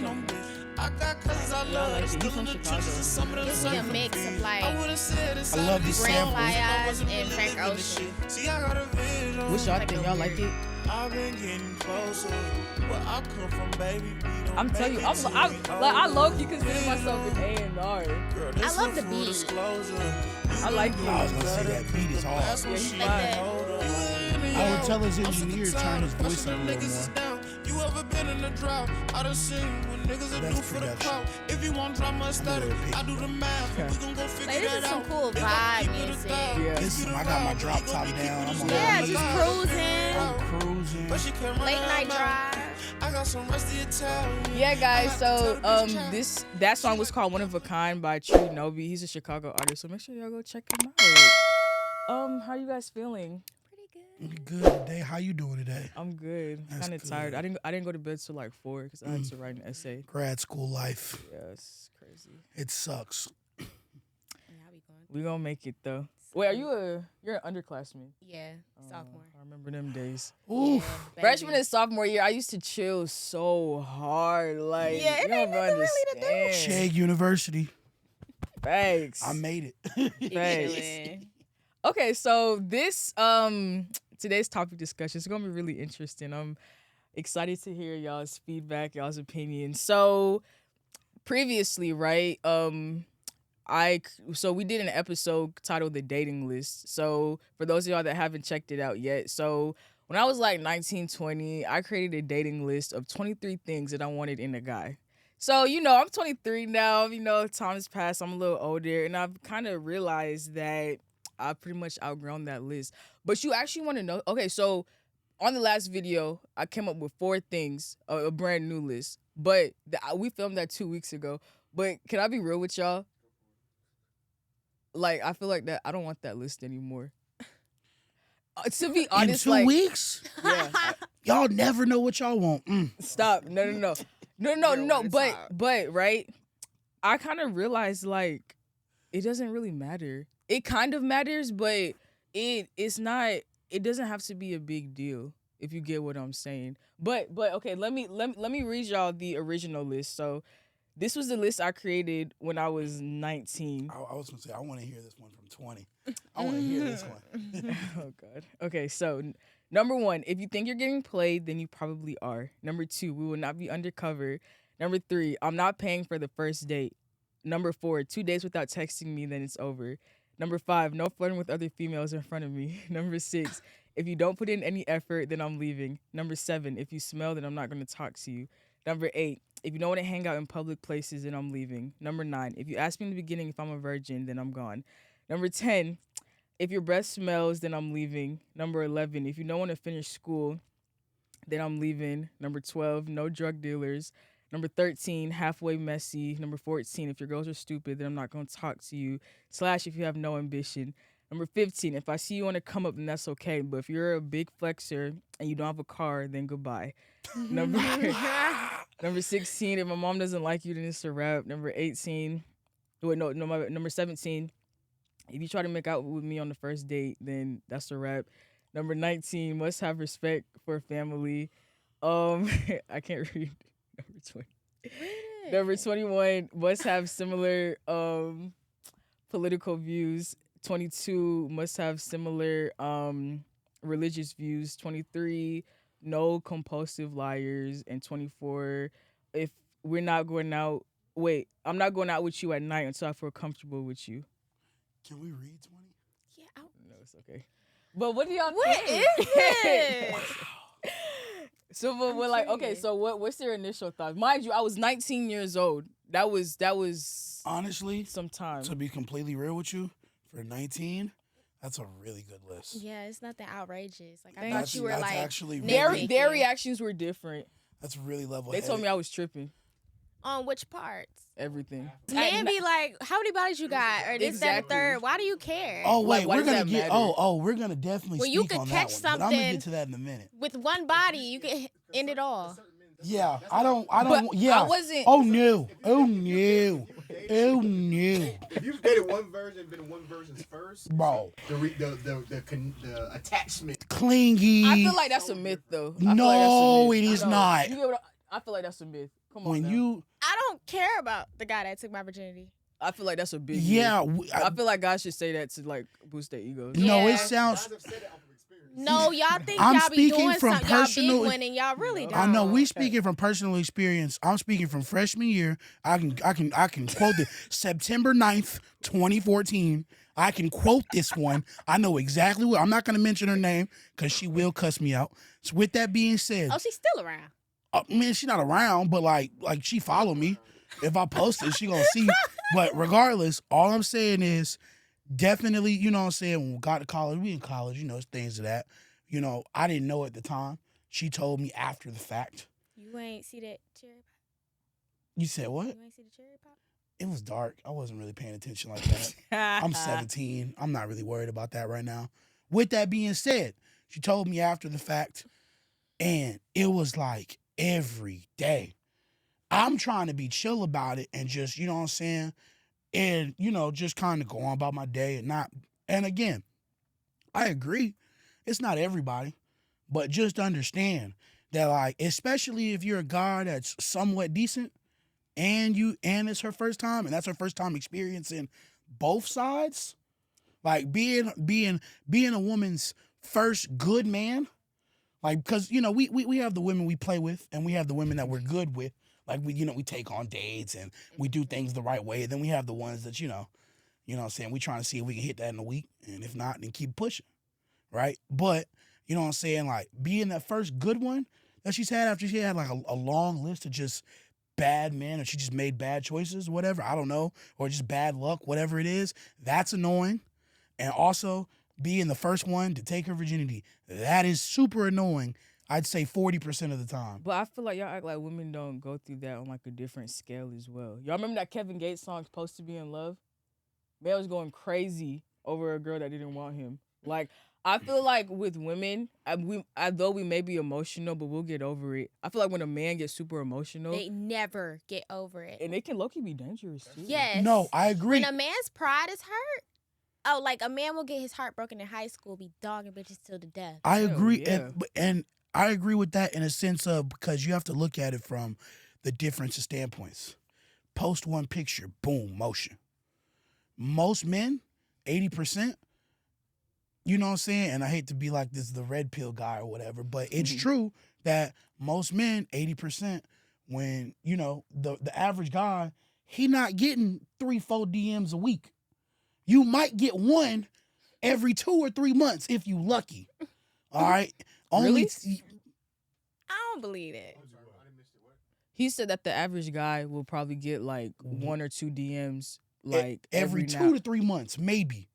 I got cousins I love. He's from Chicago. Gives me a mix of like I love these Brand samples. Flyers and Frank Ocean. What y'all think? Y'all like it? I've been getting closer. Where I come from, baby. I'm telling you, I low-key consider myself an A&R. I love the beat. I like it. I was gonna say that beat is hard. Yeah, he's Like that. I would tell his engineer to turn his voice up a little more. You ever been in a drought? I done seen what niggas are do for the crowd. If you want drama aesthetic, I do the math. We gon' go figure Like, this that is some out. cool vibe music. Yeah. I got my drop top down. I'm on Yeah, that. just cruising. I'm cruising. Late night drive. I got some rusty Italian. Yeah, guys. So that song was called "One of a Kind" by True Novi. He's a Chicago artist, so make sure y'all go check him out. How you guys feeling? Good today. How you doing today? I'm good. Kind of tired. I didn't go to bed till like 4 because I had to write an essay. Grad school life. Yeah, it's crazy. It sucks. We gonna make it though. Wait, you're an underclassman? Yeah, sophomore. I remember them days. Oof. Yeah, Freshman and sophomore year, I used to chill so hard. Like, Yeah, it you ain't don't nothing really to do. understand. Chegg University. Thanks. I made it. Thanks. Okay, so this today's topic discussion is gonna be really interesting. I'm excited to hear y'all's feedback, y'all's opinions. So previously, right? So we did an episode titled "The Dating List." So for those of y'all that haven't checked it out yet, so when I was like 19, 20, I created a dating list of 23 things that I wanted in a guy. So, I'm 23 now, time has passed, I'm a little older, and I've kind of realized that I've pretty much outgrown that list. But you actually want to know, okay, so on the last video, I came up with 4 things, a brand new list, but we filmed that 2 weeks ago. But can I be real with y'all? Like, I feel like that I don't want that list anymore. To be honest, in 2 weeks? Yeah. Y'all never know what y'all want. Stop. No. But right, I kind of realized like it doesn't really matter. It kind of matters, but it's not. It doesn't have to be a big deal if you get what I'm saying. But okay, let me read y'all the original list. So this was the list I created when I was 19. I was gonna say I want to hear this one from 20. I want to hear this one. Oh God. Okay, so number 1, if you think you're getting played, then you probably are. Number 2, we will not be undercover. Number 3, I'm not paying for the first date. Number 4, 2 days without texting me, then it's over. Number 5, no flirting with other females in front of me. Number 6, if you don't put in any effort, then I'm leaving. Number 7, if you smell, then I'm not going to talk to you. Number 8, if you don't want to hang out in public places, then I'm leaving. Number 9, if you ask me in the beginning if I'm a virgin, then I'm gone. Number 10, if your breath smells, then I'm leaving. Number 11, if you don't want to finish school, then I'm leaving. Number 12, no drug dealers. Number 13, halfway messy. Number 14, if your girls are stupid, then I'm not going to talk to you. / if you have no ambition. Number 15, if I see you on a come up, then that's okay. But if you're a big flexer and you don't have a car, then goodbye. Number 16, if my mom doesn't like you, then it's a wrap. Number 18, number 17, if you try to make out with me on the first date, then that's a wrap. Number 19, must have respect for family. I can't read. Number 20. Number 21, must have similar political views. 22, must have similar religious views. 23, no compulsive liars. And 24, if we're not going out, I'm not going out with you at night until I feel comfortable with you. Can we read 20? Yeah. No, it's okay. But what do y'all What think? is it? So, but we're like, okay, so what's your initial thoughts? Mind you, I was 19 years old. That was honestly some time. To be completely real with you, for 19, that's a really good list. Yeah, it's not that outrageous. Like I That's- thought you were that's like actually Their reactions were different. That's really level. They told me I was tripping. on which parts? Everything. Man be like, how many bodies you got? Or this, that, Exactly. third. Why do you care? Oh wait, Like, why we're does gonna that get. matter? We're gonna definitely Well, speak you could on catch that one. But I'm gonna something- get to that in a minute. With one body, you can end it all. Yeah, I don't. But Yeah. I wasn't. Oh no. Oh no. Oh no. If you've dated one version, been in one version's first, Bro, the attachment. clingy. I feel like that's a myth, though. No, it is not. I feel like that's a myth. Come on when now. you, I don't care about the guy that took my virginity. I feel like that's a big yeah, I feel like guys should say that to like boost their egos. no, Yeah. it sounds. Guys have said it off of experience. No, y'all think I'm y'all be speaking doing from something, y'all personal- big one, and y'all really don't. I know we speaking from personal experience. I'm speaking from freshman year. I can quote it. September 9th, 2014. I can quote this one. I know exactly what. I'm not going to mention her name because she will cuss me out. So with that being said, Oh, she's still around. man, she's not around, but like she follow me. If I post it, she gonna see. But regardless, all I'm saying is definitely, you know what I'm saying, when we got to college, we in college, you know, it's things of that. You know, I didn't know at the time. She told me after the fact. You ain't see that cherry pop? You said what? You ain't see the cherry pop? It was dark. I wasn't really paying attention like that. I'm 17. I'm not really worried about that right now. With that being said, she told me after the fact, and it was like every day. I'm trying to be chill about it and just, you know what I'm saying, and, you know, just kind of go on about my day and not, and again, I agree, it's not everybody, but just understand that, like, especially if you're a guy that's somewhat decent, and it's her first time, and that's her first time experiencing both sides, like being a woman's first good man, like, because, you know, we have the women we play with, and we have the women that we're good with, like we take on dates and we do things the right way, and then we have the ones that, you know what I'm saying, we trying to see if we can hit that in a week, and if not, then keep pushing, right? But, you know what I'm saying, like, being that first good one that she's had after she had like a long list of just bad men, or she just made bad choices, whatever, I don't know, or just bad luck, whatever it is, that's annoying. And also, being the first one to take her virginity, that is super annoying, I'd say 40% of the time. But I feel like y'all act like women don't go through that on like a different scale as well. Y'all remember that Kevin Gates song, Supposed to Be in Love? Man was going crazy over a girl that didn't want him. Like, I feel like with women, although we may be emotional, but we'll get over it. I feel like when a man gets super emotional, They never get over it. and it can low-key be dangerous too. Yes. No, I agree. When a man's pride is hurt, like a man will get his heart broken in high school, be dogging bitches till the death. I Hell agree, yeah. and I agree with that in a sense of, because you have to look at it from the difference of standpoints. Post one picture, boom, motion. Most men, 80%, you know what I'm saying? And I hate to be like this, the red pill guy or whatever, but it's true that most men, 80%, when, you know, the average guy, he not getting 3-4 DMs a week. You might get one every 2 or 3 months if you lucky. All right? Really? I don't believe it. He said that the average guy will probably get like 1 or 2 DMs like every now. 2 to 3 months, maybe.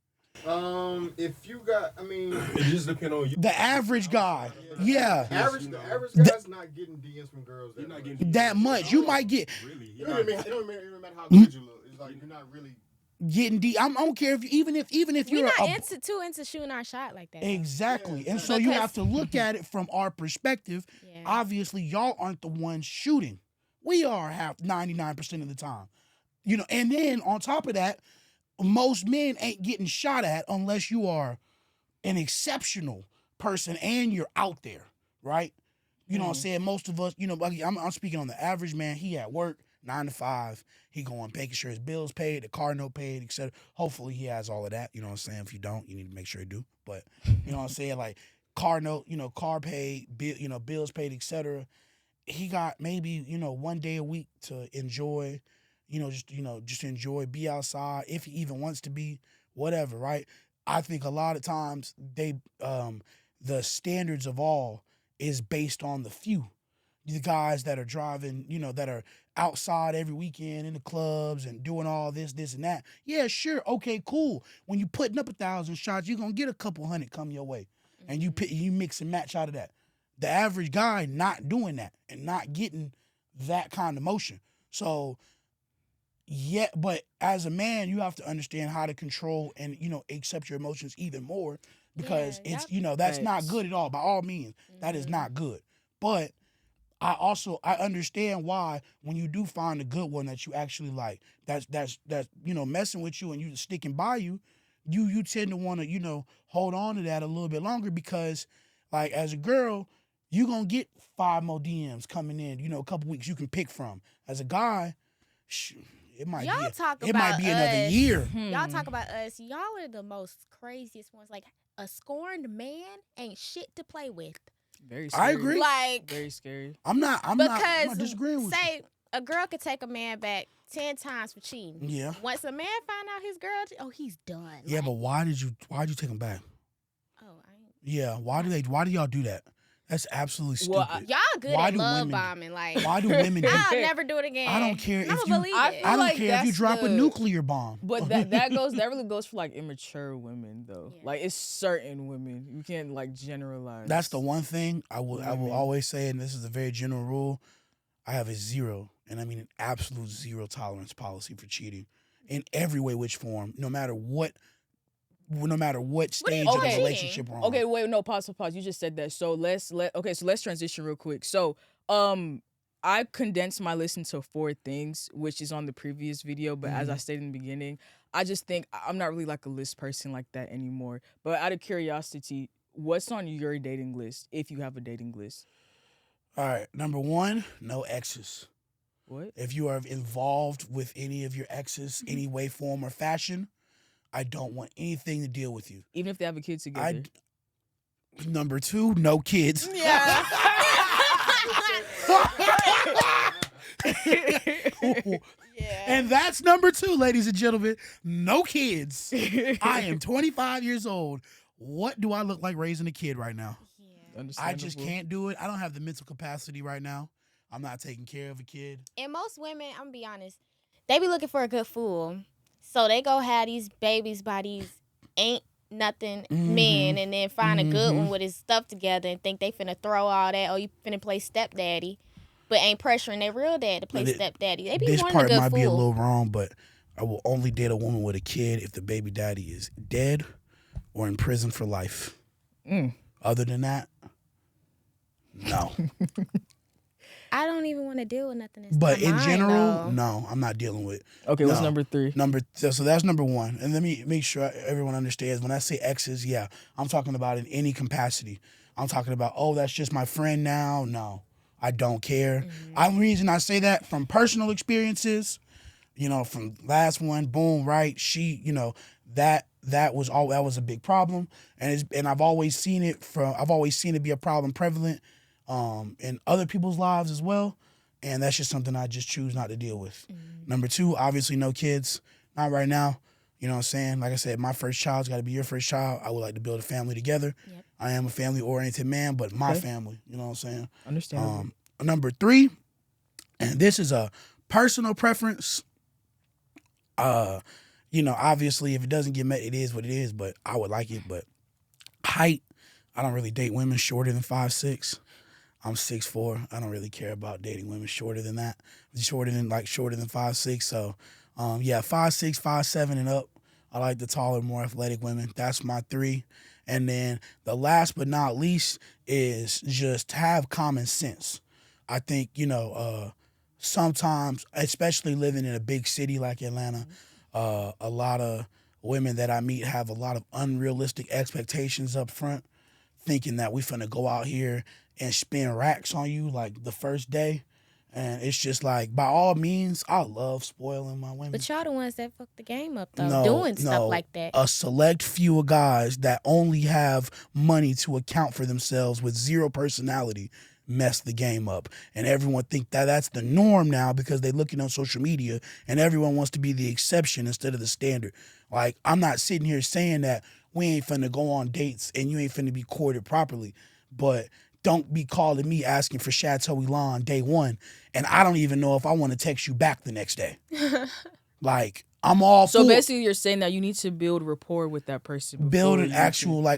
If you got, I mean, It just depends on you. The average guy, yeah, the average guy's not getting DMs from girls You're not much. getting that much. You might get Really. It don't even matter how good you look. It's like you're not really. getting D. I don't care if even if We're you're not too into shooting our shot like that. exactly, and Yeah. so you Because- have to look at it from our perspective. Yeah. Obviously, y'all aren't the ones shooting. We are 99% of the time, you know. And then on top of that, most men ain't getting shot at unless you are an exceptional person and you're out there, right? You know what I'm saying? Most of us, you know, like, I'm speaking on the average man. He at work 9 to 5. He going making sure his bills paid, the car note paid, etc. Hopefully he has all of that. You know what I'm saying? If you don't, you need to make sure you do. But you know what I'm saying? Like car note, you know, car paid, bills paid, etc. He got maybe, you know, 1 day a week to enjoy, just enjoy, be outside if he even wants to be, whatever, right? I think a lot of times the standards of all is based on the few. The guys that are driving, you know, that are outside every weekend in the clubs and doing all this and that. Yeah, sure. Okay, cool. When you putting up 1,000 shots, you're going to get a couple hundred come your way. And you mix and match out of that. The average guy not doing that and not getting that kind of motion. So, yeah, but as a man, you have to understand how to control and, you know, accept your emotions even more, because Yeah, it's, you know, that's not Facts. good at all. By all means, that is not good. But I understand why when you do find a good one that you actually like, that's you know, messing with you and you sticking by you, you tend to want to, you know, hold on to that a little bit longer, because like as a girl, you gonna get 5 more DMs coming in. You know, a couple weeks you can pick from. As a guy, it might Y'all be. talk It about might be another us. year. Y'all talk about us. Y'all are the most craziest ones. Like a scorned man ain't shit to play with. Very scary. I agree. Like Very scary. I'm not disagreeing with you. say a girl could take a man back 10 times for cheating. Yeah. Once a man find out his girl, oh, he's done. Yeah, Like, but why'd you take him back? oh, I ain't. Yeah, why do y'all do that? That's absolutely stupid. Well, Y'all good Why at do love women- bombing. Like, Why do women do I'll never do it again. I don't care And if I'ma you- believe I it. feel I don't like care if you that's drop a the- nuclear bomb. But that really goes for like immature women though. Yeah. Like it's certain women. You can't like generalize. That's the one thing I will Women. always say, and this is a very general rule. I have a 0, and I mean an absolute 0 tolerance policy for cheating in every way, which form, no matter what stage of the Okay. relationship we're on. Okay, wait, no, pause. You just said that. So let's transition real quick. So I condensed my list into 4 things, which is on the previous video, but as I stated in the beginning, I just think I'm not really like a list person like that anymore. But out of curiosity, what's on your dating list if you have a dating list? All right, number 1, no exes. What? If you are involved with any of your exes, any way, form, or fashion, I don't want anything to deal with you. Even if they have a kid together. Number 2, no kids. Yeah. Yeah. And that's number 2, ladies and gentlemen. No kids. I am 25 years old. What do I look like raising a kid right now? Yeah. I just can't do it. I don't have the mental capacity right now. I'm not taking care of a kid. And most women, I'm gonna be honest, they be looking for a good fool. So they go have these babies by these ain't nothing men and then find a good one with his stuff together and think they finna throw all that, oh, you finna play stepdaddy, but ain't pressuring their real dad to play stepdaddy. They be This wanting a part good might fool. be a little wrong, but I will only date a woman with a kid if the baby daddy is dead or in prison for life. Other than that, no. I don't even want to deal with nothing. But in mine, general, though. no, I'm not dealing with. Okay, what's No. number 3? So that's number 1. And let me make sure everyone understands. When I say exes, yeah, I'm talking about in any capacity. I'm talking about, oh, that's just my friend now. No, I don't care. The reason I say that from personal experiences, from last one, boom, right? She, that was a big problem, and I've always seen it be a problem prevalent in other people's lives as well. And that's just something I just choose not to deal with. Number 2, obviously no kids. Not right now. You know what I'm saying? Like I said, my first child's got to be your first child. I would like to build a family together. Yep. I am a family-oriented man, but my family. You know what I'm saying? Understandable. Number 3, and this is a personal preference. Obviously, if it doesn't get met, it is what it is, but I would like it. But height, I don't really date women shorter than 5'6". I'm 6'4". I don't really care about dating women shorter than that. Shorter than 5'6". So, 5'6", 5'7", and up. I like the taller, more athletic women. That's my 3. And then the last but not least is just have common sense. I think, sometimes, especially living in a big city like Atlanta, a lot of women that I meet have a lot of unrealistic expectations up front, thinking that we finna go out here and spend racks on you like the first day. And it's just like, by all means, I love spoiling my women. But y'all the ones that fuck the game up, though, doing stuff like that. A select few of guys that only have money to account for themselves with 0 personality mess the game up. And everyone think that that's the norm now because they're looking on social media and everyone wants to be the exception instead of the standard. Like, I'm not sitting here saying that we ain't finna go on dates and you ain't finna be courted properly, but don't be calling me asking for Chateau Elan day 1, and I don't even know if I want to text you back the next day. Like, I'm all So for basically, you're saying that you need to build rapport with that person. build an before you actual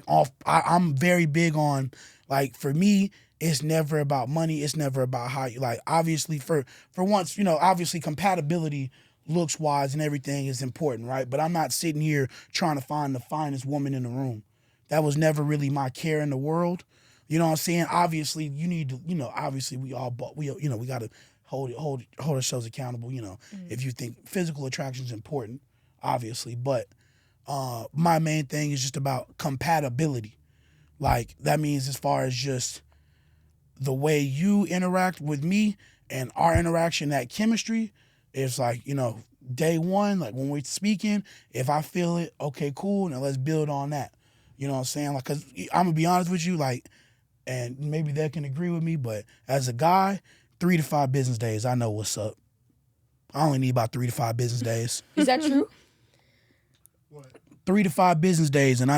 I'm very big on, like, for me, it's never about money. It's never about how you, like, obviously for once, obviously compatibility looks wise and everything is important, right? But I'm not sitting here trying to find the finest woman in the room. That was never really my care in the world. You know what I'm saying? Obviously, you need to, obviously we got to hold ourselves accountable, if you think physical attraction is important, obviously. But my main thing is just about compatibility. Like, that means as far as just the way you interact with me and our interaction, that chemistry, is like, day one, like when we're speaking, if I feel it, okay, cool, now let's build on that. You know what I'm saying? Like, cause I'm gonna be honest with you, like, and maybe they can agree with me, but as a guy, 3 to 5 business days, I know what's up. I only need about 3 to 5 business days. Is that true? 3 to 5 business days, and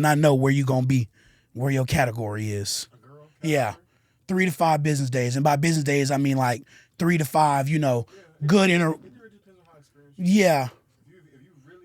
I know where you gonna be, where your category is. A girl? Yeah, 3 to 5 business days, and by business days I mean like 3 to 5. Good It really depends on how experienced you are. Yeah.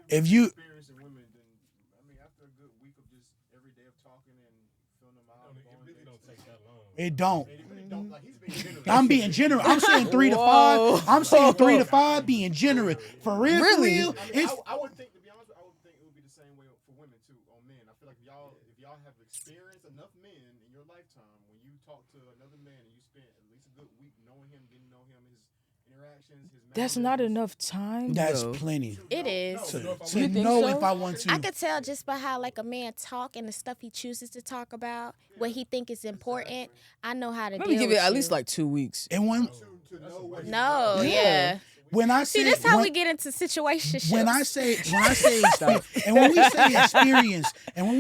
If you experienced in women, then after a good week of just every day of talking and filling them out, it really don't take that long. It don't. It really don't. Like, he's being generous. I'm being generous. I'm saying 3 to 5. I'm saying 3 to 5 being generous. For real, Really? for real. It's, I would think, to be honest, I would think it would be the same way for women too, on men. I feel like if y'all have experienced enough men in your lifetime, when you talk to another man and you spend at least a good week knowing him, getting to know him, his interactions, his That's not mannerisms. enough time. that's though. plenty. It is. To You think know so? if I want to. I could tell just by how like a man talk and the stuff he chooses to talk about, what he think is important. I know how to Let deal me give with it at you. least like 2 weeks. And when To know what No, Yeah. yeah. when I say See, this how when, we get into situationships. when I say and when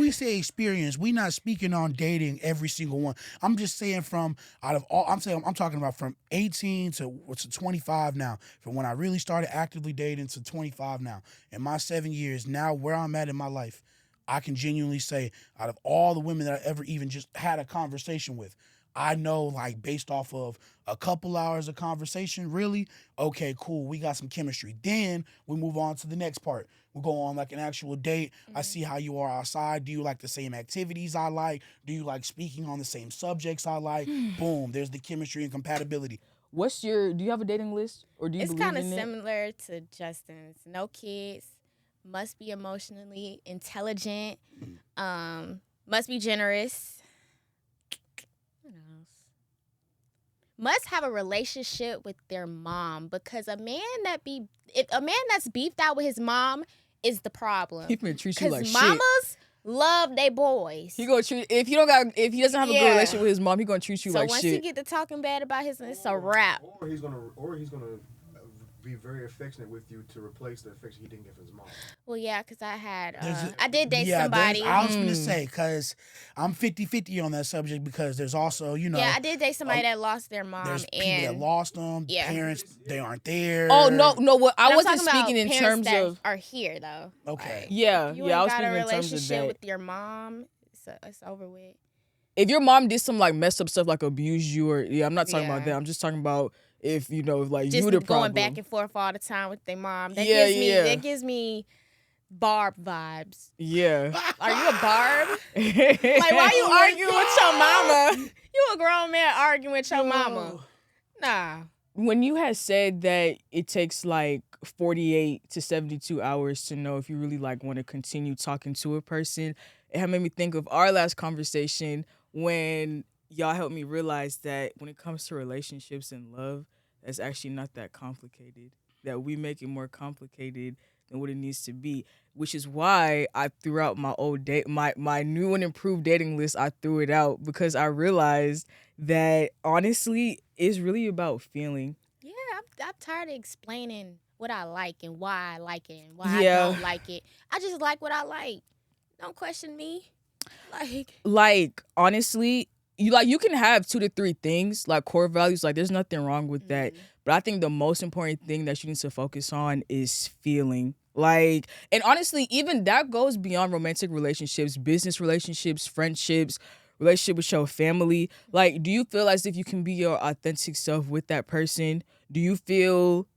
we say experience, we not speaking on dating every single one. I'm just saying from out of all, I'm talking about from 18 to 25 now. From when I really started actively dating to 25 now. In my 7 years now, where I'm at in my life, I can genuinely say out of all the women that I ever even just had a conversation with, I know, like, based off of a couple hours of conversation, really, okay, cool, we got some chemistry. Then we move on to the next part. We go on like an actual date. I see how you are outside. Do you like the same activities I like? Do you like speaking on the same subjects I like? Boom, there's the chemistry and compatibility. Do you have a dating list? Or do you It's believe kind of in it? similar to Justin's. No kids, must be emotionally intelligent, must be generous. What else? Must have a relationship with their mom, because if a man that's beefed out with his mom is the problem. He finna treat you like Because shit. mamas love they boys. He gonna treat if he doesn't have a good Yeah. relationship with his mom, he gonna treat you So like once shit. he get to talking bad about his, it's a wrap. Or he's gonna be very affectionate with you to replace the affection he didn't get from his mom. Well, yeah, because There's a- I did date Yeah, somebody. I was going to say, because I'm 50-50 on that subject, because there's also, Yeah, I did date somebody that lost their mom, there's people and that lost them, Yeah. parents, they aren't there. Oh no, what I I'm wasn't talking about speaking in parents terms that of are here though. Okay. Like, yeah, if you yeah. I ain't was got a speaking in terms of relationship that. with your mom, it's over with. If your mom did some like messed up stuff, like abuse you, or I'm not talking about Yeah. that. I'm just talking about if like Just you the going problem. back and forth all the time with their mom. That Yeah, gives me yeah. that gives me Barb vibes. Yeah. Are you a Barb? Like, why you arguing with your mama? You a grown man arguing with your mama? Nah. When you had said that it takes like 48 to 72 hours to know if you really like want to continue talking to a person, it had made me think of our last conversation when y'all helped me realize that when it comes to relationships and love, that's actually not that complicated. That we make it more complicated than what it needs to be, which is why I threw out my old my new and improved dating list. I threw it out because I realized that honestly, it's really about feeling. Yeah, I'm tired of explaining what I like and why I like it and why I don't like it. I just like what I like. Don't question me. Like honestly, you can have 2 to 3 things like core values. Like there's nothing wrong with that. But I think the most important thing that you need to focus on is feeling. Like, and honestly, even that goes beyond romantic relationships, business relationships, friendships, relationship with your family. Like, do you feel as if you can be your authentic self with that person? Do you feel,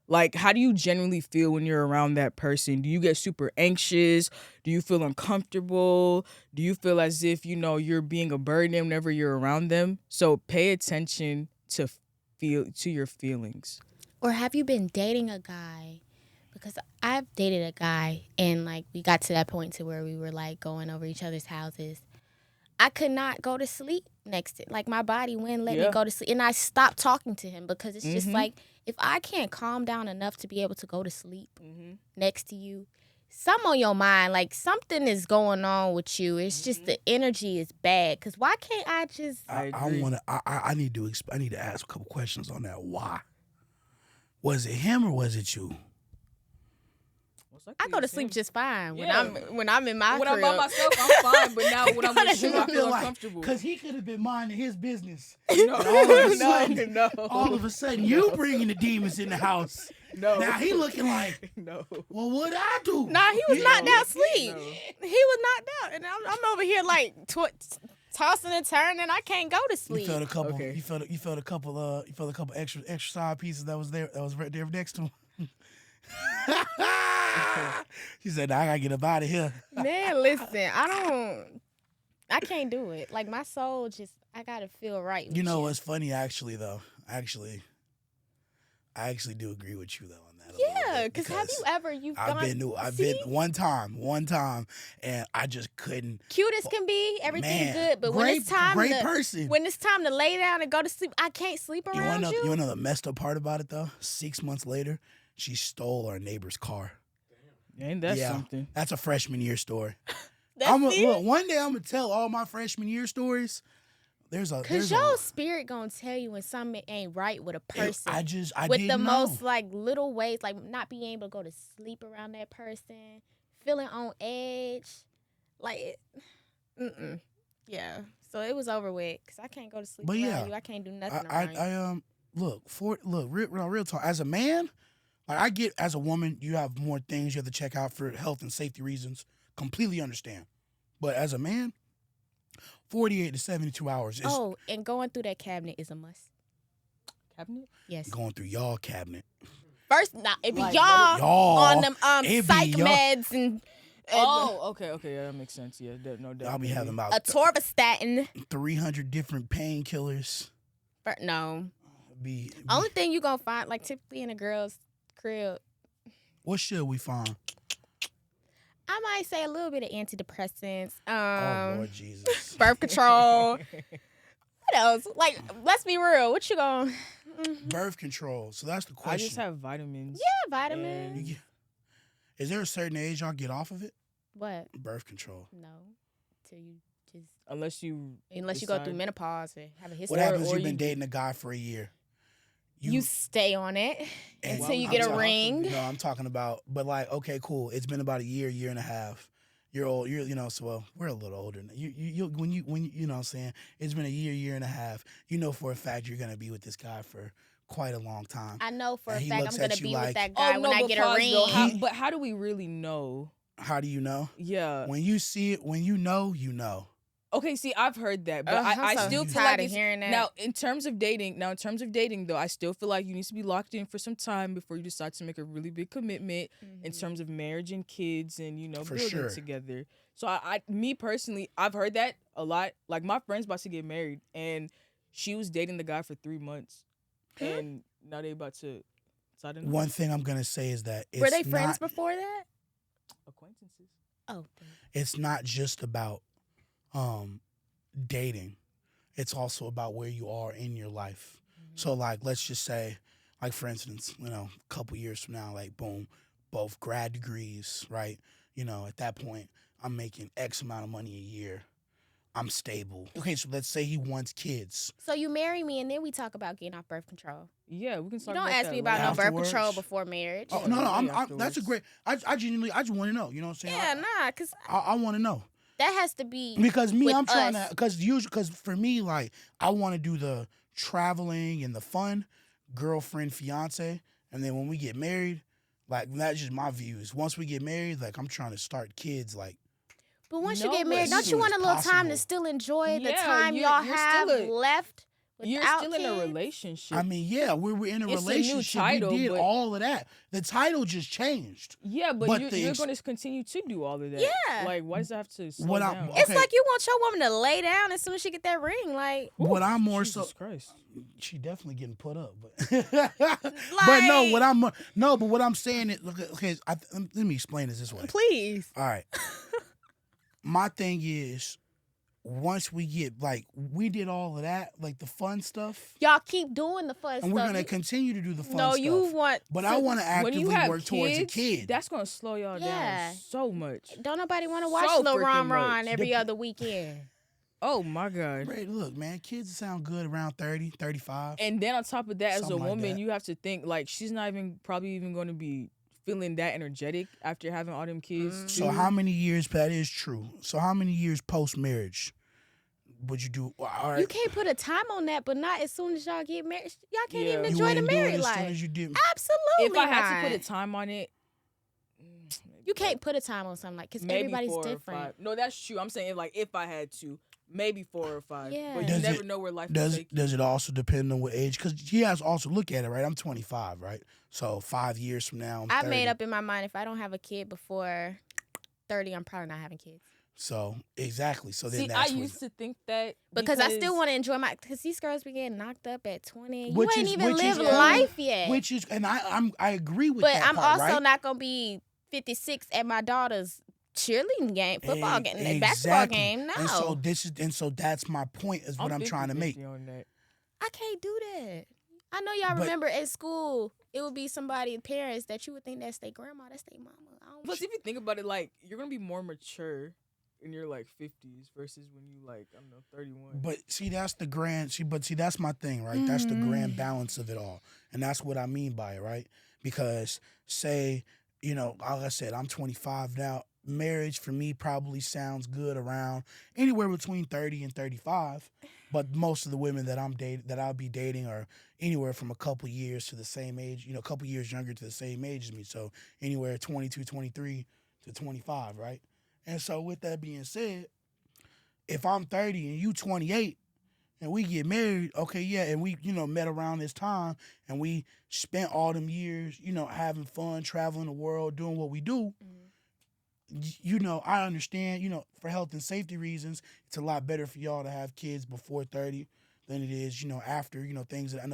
like, how do you genuinely feel when you're around that person? Do you get super anxious? Do you feel uncomfortable? Do you feel as if, you're being a burden whenever you're around them? So pay attention to your feelings. Or have you been dating a guy? Because I've dated a guy and like we got to that point to where we were like going over each other's houses. I could not go to sleep next to like my body wouldn't let me go to sleep, and I stopped talking to him because it's just like if I can't calm down enough to be able to go to sleep next to you, something on your mind. Like, something is going on with you. It's just the energy is bad. Because why can't I just... I I agree. want to. I need to. I need to ask a couple questions on that. Why? Was it him or was it you? I go to sleep just fine Yeah. when I'm in my When crib. I'm by myself, I'm fine. But now when I'm with you, I feel uncomfortable. Because he could have been minding his business. No, And all of a sudden, no. all of a sudden, you bringing the demons in the house. No. Now he looking like, No. well, what'd I do? Nah, he was knocked out asleep. No. He was knocked out, and I'm over here like tossing and turning. I can't go to You sleep. felt a couple. Okay. You felt a couple extra side pieces that was there. That was right there next to him. She said, "Nah, I gotta get up out of here." Man, listen, I can't do it. Like, my soul just, I gotta feel right. With You know what's funny? Actually, though, I actually do agree with you though on that. Yeah, because have you ever I've been one time, and I just couldn't. cute as can be, everything Man, good, but when great- it's time great to person. when it's time to lay down and go to sleep, I can't sleep You around you. wanna know the messed up part about it though? 6 months later, she stole our neighbor's car. Ain't that Yeah. something? That's a freshman year story. That's it? Look, one day I'm gonna tell all my freshman year stories. Cause your spirit gonna tell you when something ain't right with a person. I with didn't the know. most like little ways, like not being able to go to sleep around that person, feeling on edge, like, yeah. So it was over with, cause I can't go to sleep But around yeah, you. I can't do nothing around you. Real talk. As a man, like I get, as a woman, you have more things you have to check out for health and safety reasons. Completely understand. But as a man, 48 to 72 hours is Oh, and going through that cabinet is a must. Cabinet? Yes. going through y'all cabinet. First, it be Like, y'all on them it be psych y'all. meds and Oh, okay, yeah, that makes sense. Yeah, no doubt. I'll be having about atorvastatin. 300 different painkillers. No. Be Only thing you gonna find, like typically in a girl's crib, what should we find? I might say a little bit of antidepressants, Oh Lord Jesus. birth control. What else? Like, let's be real. What you gonna? Birth control. So that's the I question. just have vitamins. Yeah, vitamins. And- Is there a certain age y'all get off of it? What? Birth control. No. Till you just Unless you go through decide- menopause and have a history. What happens? or You've been you- dating a guy for a year. You stay on it And until you I'm get a talking- ring. No, I'm talking about, but like, okay, cool. It's been about a year and a half. You're old. So well, we're a little older. When you know what I'm saying, it's been a year and a half. You know for a fact you're gonna be with this guy for quite a long time. I know for And a he fact looks I'm gonna at you be like- with that guy Oh, when no, I but get a pause, ring. though. But how do we really know? How do you know? Yeah. When you see it, when you know, you know. Okay, see, I've heard that, but I'm I so still feel tired like of it's, hearing that. now in terms of dating, though, I still feel like you need to be locked in for some time before you decide to make a really big commitment in terms of marriage and kids and For building sure. together. So me personally, I've heard that a lot. Like my friend's about to get married, and she was dating the guy for 3 months, and now they about to. So I don't know. One thing I'm gonna say is that Were they it's friends not, before that? Acquaintances. Oh, it's not just about dating. It's also about where you are in your life. So like, let's just say, like for instance, a couple years from now, like boom, both grad degrees, right? At that point, I'm making X amount of money a year. I'm stable. Okay, so let's say he wants kids. so you marry me and then we talk about getting off birth control. Yeah, we can You talk don't about ask that me about later. no birth Afterwards? control before marriage. Oh Yeah, no, way that's a afterwards. great. I genuinely, I just want to know. You know what I'm saying? Yeah, nah, cause I want to know. that has to be Because me, with I'm trying us. to, because for me, like, I want to do the traveling and the fun, girlfriend, fiance, and then when we get married, like, that's just my views. Once we get married, like, I'm trying to start kids, like, But once you No, get but married, as don't you soon want a as little time to possible. still enjoy the Yeah, time you're- y'all you're have still left You're without still in a kids? relationship. I mean, yeah, we're in a It's a new relationship. title, we did but- all of that. The title just changed. Yeah, but, But you're, the you're ex- going to continue to do all of that. Yeah. Like, why does it have to slow What down? I'm- It's Okay. like you want your woman to lay down as soon as she get that ring. Like, What I'm more Jesus so, Christ. she definitely getting put up, but but no, what I'm saying is, okay, let me explain this way. please. All right. My thing is, once we get like we did all of that, like the fun stuff, Y'all keep doing the fun stuff. and we're gonna continue to do the fun No, stuff. you want. But I want to When you actively have work towards a kids, kid. that's gonna slow y'all Yeah. down so much. Don't nobody want to watch So Lil freaking Ron much. Ron every other weekend. Oh my God. Right, look, man, kids sound good around 30, 35. And then on top of that, as a Something like woman, that. you have to think like she's not even probably even going to be feeling that energetic after having all them kids. So too. how many years? That is true. So how many years post marriage would you do? All right, You can't put a time on that, but not as soon as y'all get married. Y'all can't Yeah. even you enjoy the wouldn't do it married as soon life. as you did. Absolutely. If I had to put a not. time on it, You can't put a time on something like because maybe everybody's 4 or different. 5. No, that's true. I'm saying like if I had to, maybe 4 or 5. Yeah. But you Does never it- know where life will Does take you. does it also depend on what age? Because you guys also look at it, right? I'm 25, right? So 5 years from now, I'm I 30. made up in my mind if I don't have a kid before 30, I'm probably not having kids. So exactly. So then See, that's I what- used to think that Because I still want to enjoy my. Because these girls be getting knocked up at 20. You Which ain't is- even which is lived cool. life yet. which is, and I agree with but that I'm part, also right? not gonna be 56 at my daughter's cheerleading game, football game, Exactly. basketball game. No, And so that's my point. Is what I'm trying to make. On that. I can't do that. I know y'all But- remember at school, it would be somebody, parents that you would think that's their grandma, that's their mama. I don't. Plus, if you think about it, like you're gonna be more mature in your like 50s versus when you like I don't know 31. But see, that's the grand. See, that's my thing, right? That's the Mm-hmm. grand balance of it all, and that's what I mean by it, right? Because say, like I said, I'm 25 now. Marriage for me probably sounds good around anywhere between 30 and 35. But most of the women that I'll be dating are anywhere from a couple years to the same age, a couple years younger to the same age as me. So anywhere 22, 23 to 25, right? And so with that being said, if I'm 30 and you 28 and we get married, okay, yeah, and we, met around this time and we spent all them years, having fun, traveling the world, doing what we do, I understand, for health and safety reasons, it's a lot better for y'all to have kids before 30 than it is, after, I know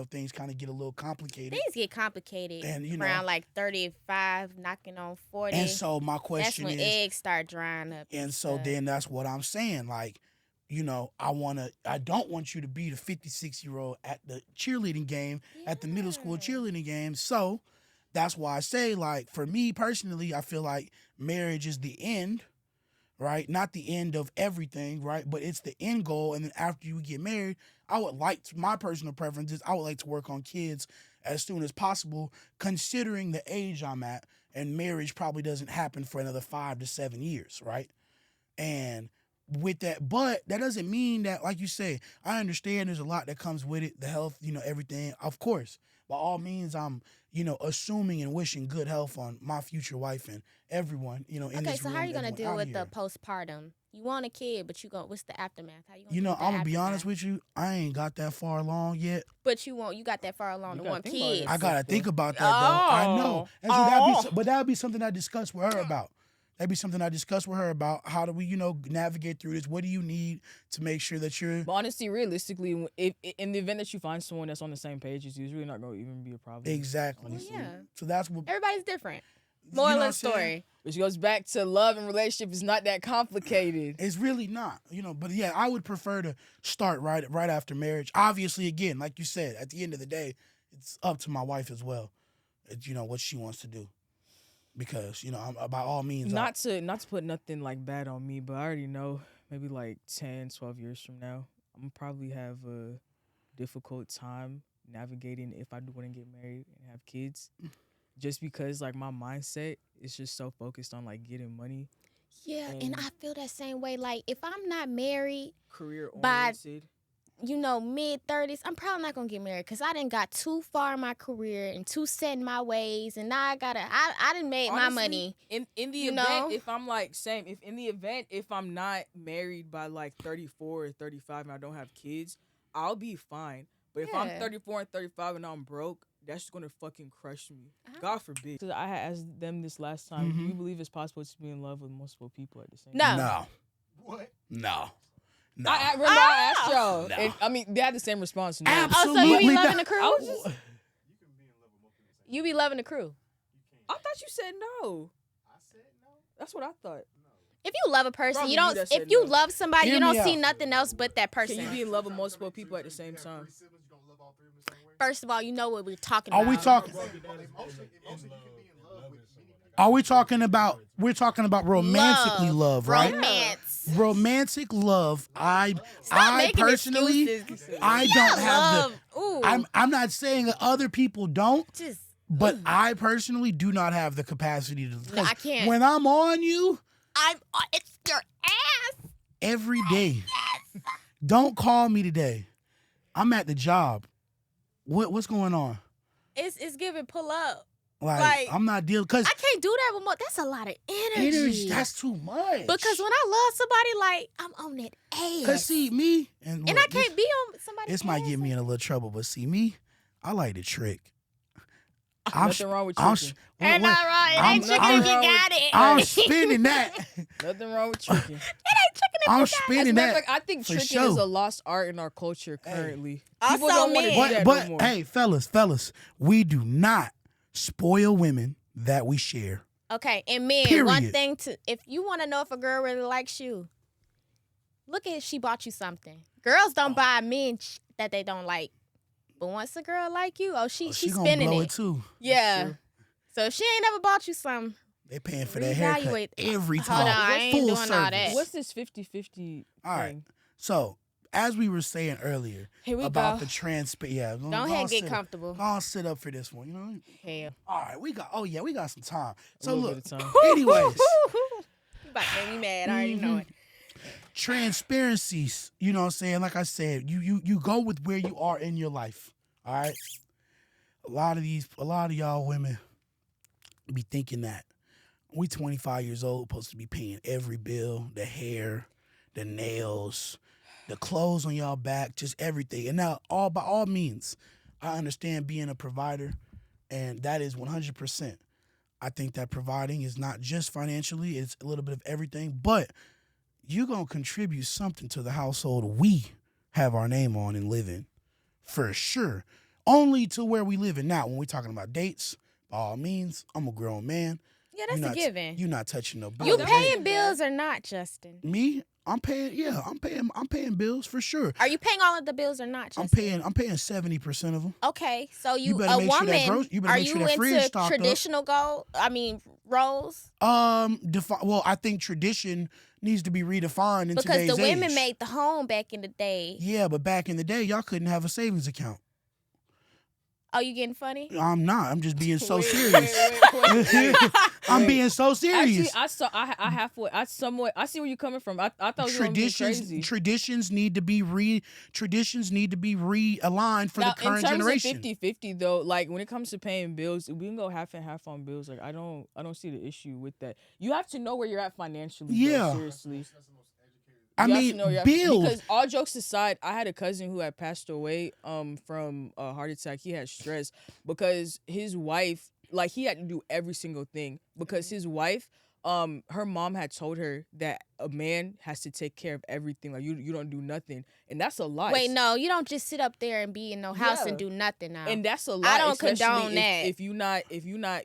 things kind of get a little complicated. Things get complicated And, around like 35, knocking on 40. And so my that's question when is, eggs start drying up. and so stuff. then that's what I'm saying. Like, I don't want you to be the 56-year-old at the cheerleading game, at the middle school cheerleading game. So that's why I say, like, for me personally, I feel like marriage is the end, right? Not the end of everything, right? But it's the end goal. And then after you get married, my personal preference is I would like to work on kids as soon as possible, considering the age I'm at. And marriage probably doesn't happen for another 5 to 7 years, right? And with that, but that doesn't mean that, like you say, I understand there's a lot that comes with it, the health, everything, of course. By all means, I'm, assuming and wishing good health on my future wife and everyone, in Okay, this so room, how are you gonna everyone deal out with here. the postpartum? You want a kid, but what's the aftermath? How you gonna deal with the I'm gonna be honest aftermath? with you, I ain't got that far along yet. But you got that far along You to gotta want think about kids. it. I gotta think about that though. I know. And so that'd be something I discuss with her about. That'd be something I discuss with her about. How do we, navigate through this? What do you need to make sure that you're But honestly, realistically, if in the event that you find someone that's on the same page as you, it's really not going to even be a problem. exactly? Well, yeah. So that's what. Everybody's different. you know Moral what of I'm the saying? story. Which goes back to love and relationship is not that complicated. It's really not, But yeah, I would prefer to start right after marriage. Obviously, again, like you said, at the end of the day, it's up to my wife as well. It's, what she wants to do, because I'm, by all means, Not to put nothing like bad on me, but I already know maybe like 10, 12 years from now, I'm gonna probably have a difficult time navigating if I do want to get married and have kids. Just because like my mindset is just so focused on like getting money, Yeah, and And- I feel that same way. Like if I'm not married, career By- oriented. mid-30s, I'm probably not gonna get married because I didn't got too far in my career and too set in my ways, and now I didn't made my money. In the you event, know? if I'm like if I'm not married by like 34 or 35 and I don't have kids, I'll be fine. But if I'm Yeah. 34 and 35 and I'm broke, that's just gonna fucking crush me. Uh-huh. God forbid. 'Cause I had asked them this last time. Do Mhm. you believe it's possible to be in love with multiple people at the same No. time? no, What? no. I remember I asked y'all. No. And, I mean, they had the same response. No. Absolutely. Oh, so you be Absolutely loving not. the crew? I was just- You can be in love with multiple people. You be loving the crew. You can't. I thought you said no. I said no. That's what I thought. If you love a person, Probably you you don't. that said If you no. love somebody, Hear you me don't see out. nothing else but that person. Can you be in love with multiple people at the same time? Siblings, you don't love all three of them the same way. First of all, you know what we're talking Are about. we talking? Emotionally, you can be in love with many people. Are we talking about? We're talking about romantically love, right? Romance. Romantic love. I making personally, excuses. I don't have the. Ooh. I'm not saying that other people don't, Just. but I personally do not have the capacity to. No, I can't. When I'm on you It's your ass. every day, don't call me today. I'm at the job. What's going on? It's giving pull up. Like I'm not dealing because I can't do that with more. That's a lot of energy. That's too much. Because when I love somebody, like I'm on that ass. Cause see me and I look, can't be on somebody's this might ass. get me in a little trouble, but see me, I like to trick. Nothing wrong with I'm tricking. Ain't not right. It I'm- ain't tricking I'm- if you got it. I'm spinning that. Nothing wrong with tricking. It ain't tricking if I'm you got it. As a spinning matter of that. fact, I think for tricking sure. is a lost art in our culture currently. Also People don't want to men. do that no But more. hey, fellas, we do not spoil women that we share. Okay, and men, one Period. thing if you want to know if a girl really likes you, look at if she bought you something. Girls don't buy men that they don't like, but once a girl like you, she's She gonna spending blow it. it too. Yeah. So if she ain't never bought you something, They paying for that haircut Reevaluate. every Hold time. on, I ain't Full doing all service. that. What's this 50-50 All right. thing? So as we were saying earlier here we about go. the yeah, Don't ahead get comfortable. Go on, sit up for this one. You know. Hell. All right, we got some time. A So little look, bit of time. anyways, You about to make me mad. I already know it. transparencies. You know what I'm saying? Like I said, you go with where you are in your life. All right. A lot of y'all women be thinking that we 25 years old, supposed to be paying every bill, the hair, the nails, the clothes on y'all back, just everything. And now, by all means, I understand being a provider, and that is 100%. I think that providing is not just financially; it's a little bit of everything. But you're gonna contribute something to the household we have our name on and live in, for sure. Only to where we live in now. When we're talking about dates, by all means, I'm a grown man. Yeah, that's a given. You're not touching no bill. You that's paying not bills or not, Justin? Me? I'm paying. Yeah, I'm paying bills for sure. Are you paying all of the bills or not, Justin? I'm paying 70% of them. Okay, so You you better a make sure that woman? you better Are make you sure that fridge into stocked up. traditional roles? Well, I think tradition needs to be redefined in Because today's the women age. made the home back in the day. Yeah, but back in the day, y'all couldn't have a savings account. Oh, you getting funny? I'm not. I'm just being so Wait, serious. wait. I'm Wait. being so serious. Actually, I see where you're coming from. I thought you were gonna be crazy. Traditions need to be realigned for Now, the current in terms generation. of 50-50 though, like when it comes to paying bills, we can go half and half on bills. Like I don't see the issue with that. You have to know where you're at financially. Yeah. Though, seriously. I You have to mean, know where you're at- bills. Because all jokes aside, I had a cousin who had passed away from a heart attack. He had stress because his wife, like he had to do every single thing because his wife, her mom had told her that a man has to take care of everything. Like you don't do nothing, and that's a lot. Wait, no, you don't just sit up there and be in no house Yeah. and do nothing now. And that's a lot. don't especially condone that. if you're not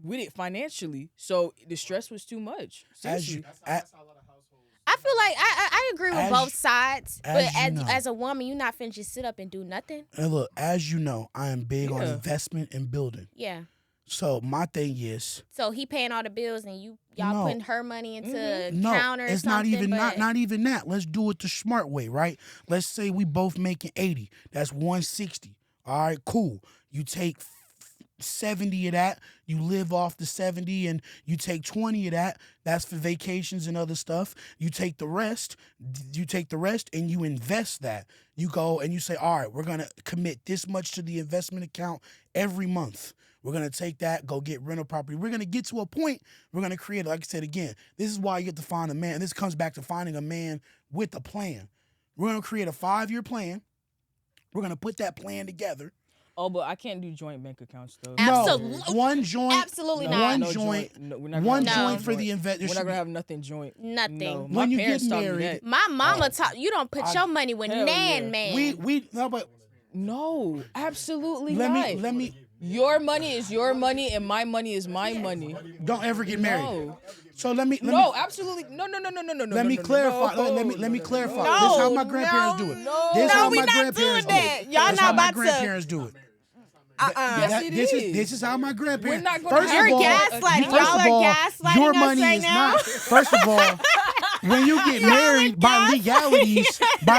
with it financially. So the stress was too much. Seriously. That's how a lot of households. I feel like I agree with As- both sides, as but you know. as a woman, you're not finna just sit up and do nothing. And look, as you know, I am big on Yeah. investment and building. Yeah. So my thing is, So he paying all the bills and y'all No. putting her money into no, counter. it's not even not even that. Let's do it the smart way, right? Let's say we both making 80. That's 160. All right, cool. You take 70 of that, you live off the 70, and you take 20 of that. That's for vacations and other stuff. You take the rest, and you invest that. You go and you say, all right, we're gonna commit this much to the investment account every month. We're going to take that, go get rental property. We're going to get to a point, we're going to create, like I said again, this is why you get to find a man. And this comes back to finding a man with a plan. We're going to create a 5-year plan. We're going to put that plan together. Oh, but I can't do joint bank accounts though. Absolutely. No, one joint. Absolutely No, not. One no joint. No, we're not One gonna have joint no for the joint. investment. We're not gonna have nothing joint. Nothing. No, When my you parents get taught me married- that. My mama taught you don't put your money with Hell nan yeah. man. We no, but No, absolutely let not. me Your money is your money, and my money is my money. Don't ever get married. No. So let me Absolutely. No. let me clarify. Let me clarify. This is how my grandparents do it. This is how my grandparents do it. Y'all This is not how my about to. grandparents do it. Yes, it is. This is how my grandparents. We're not gonna First have of all, gaslighting. first Y'all of are all, gaslighting your us money right is now. not. First of all, when you get married by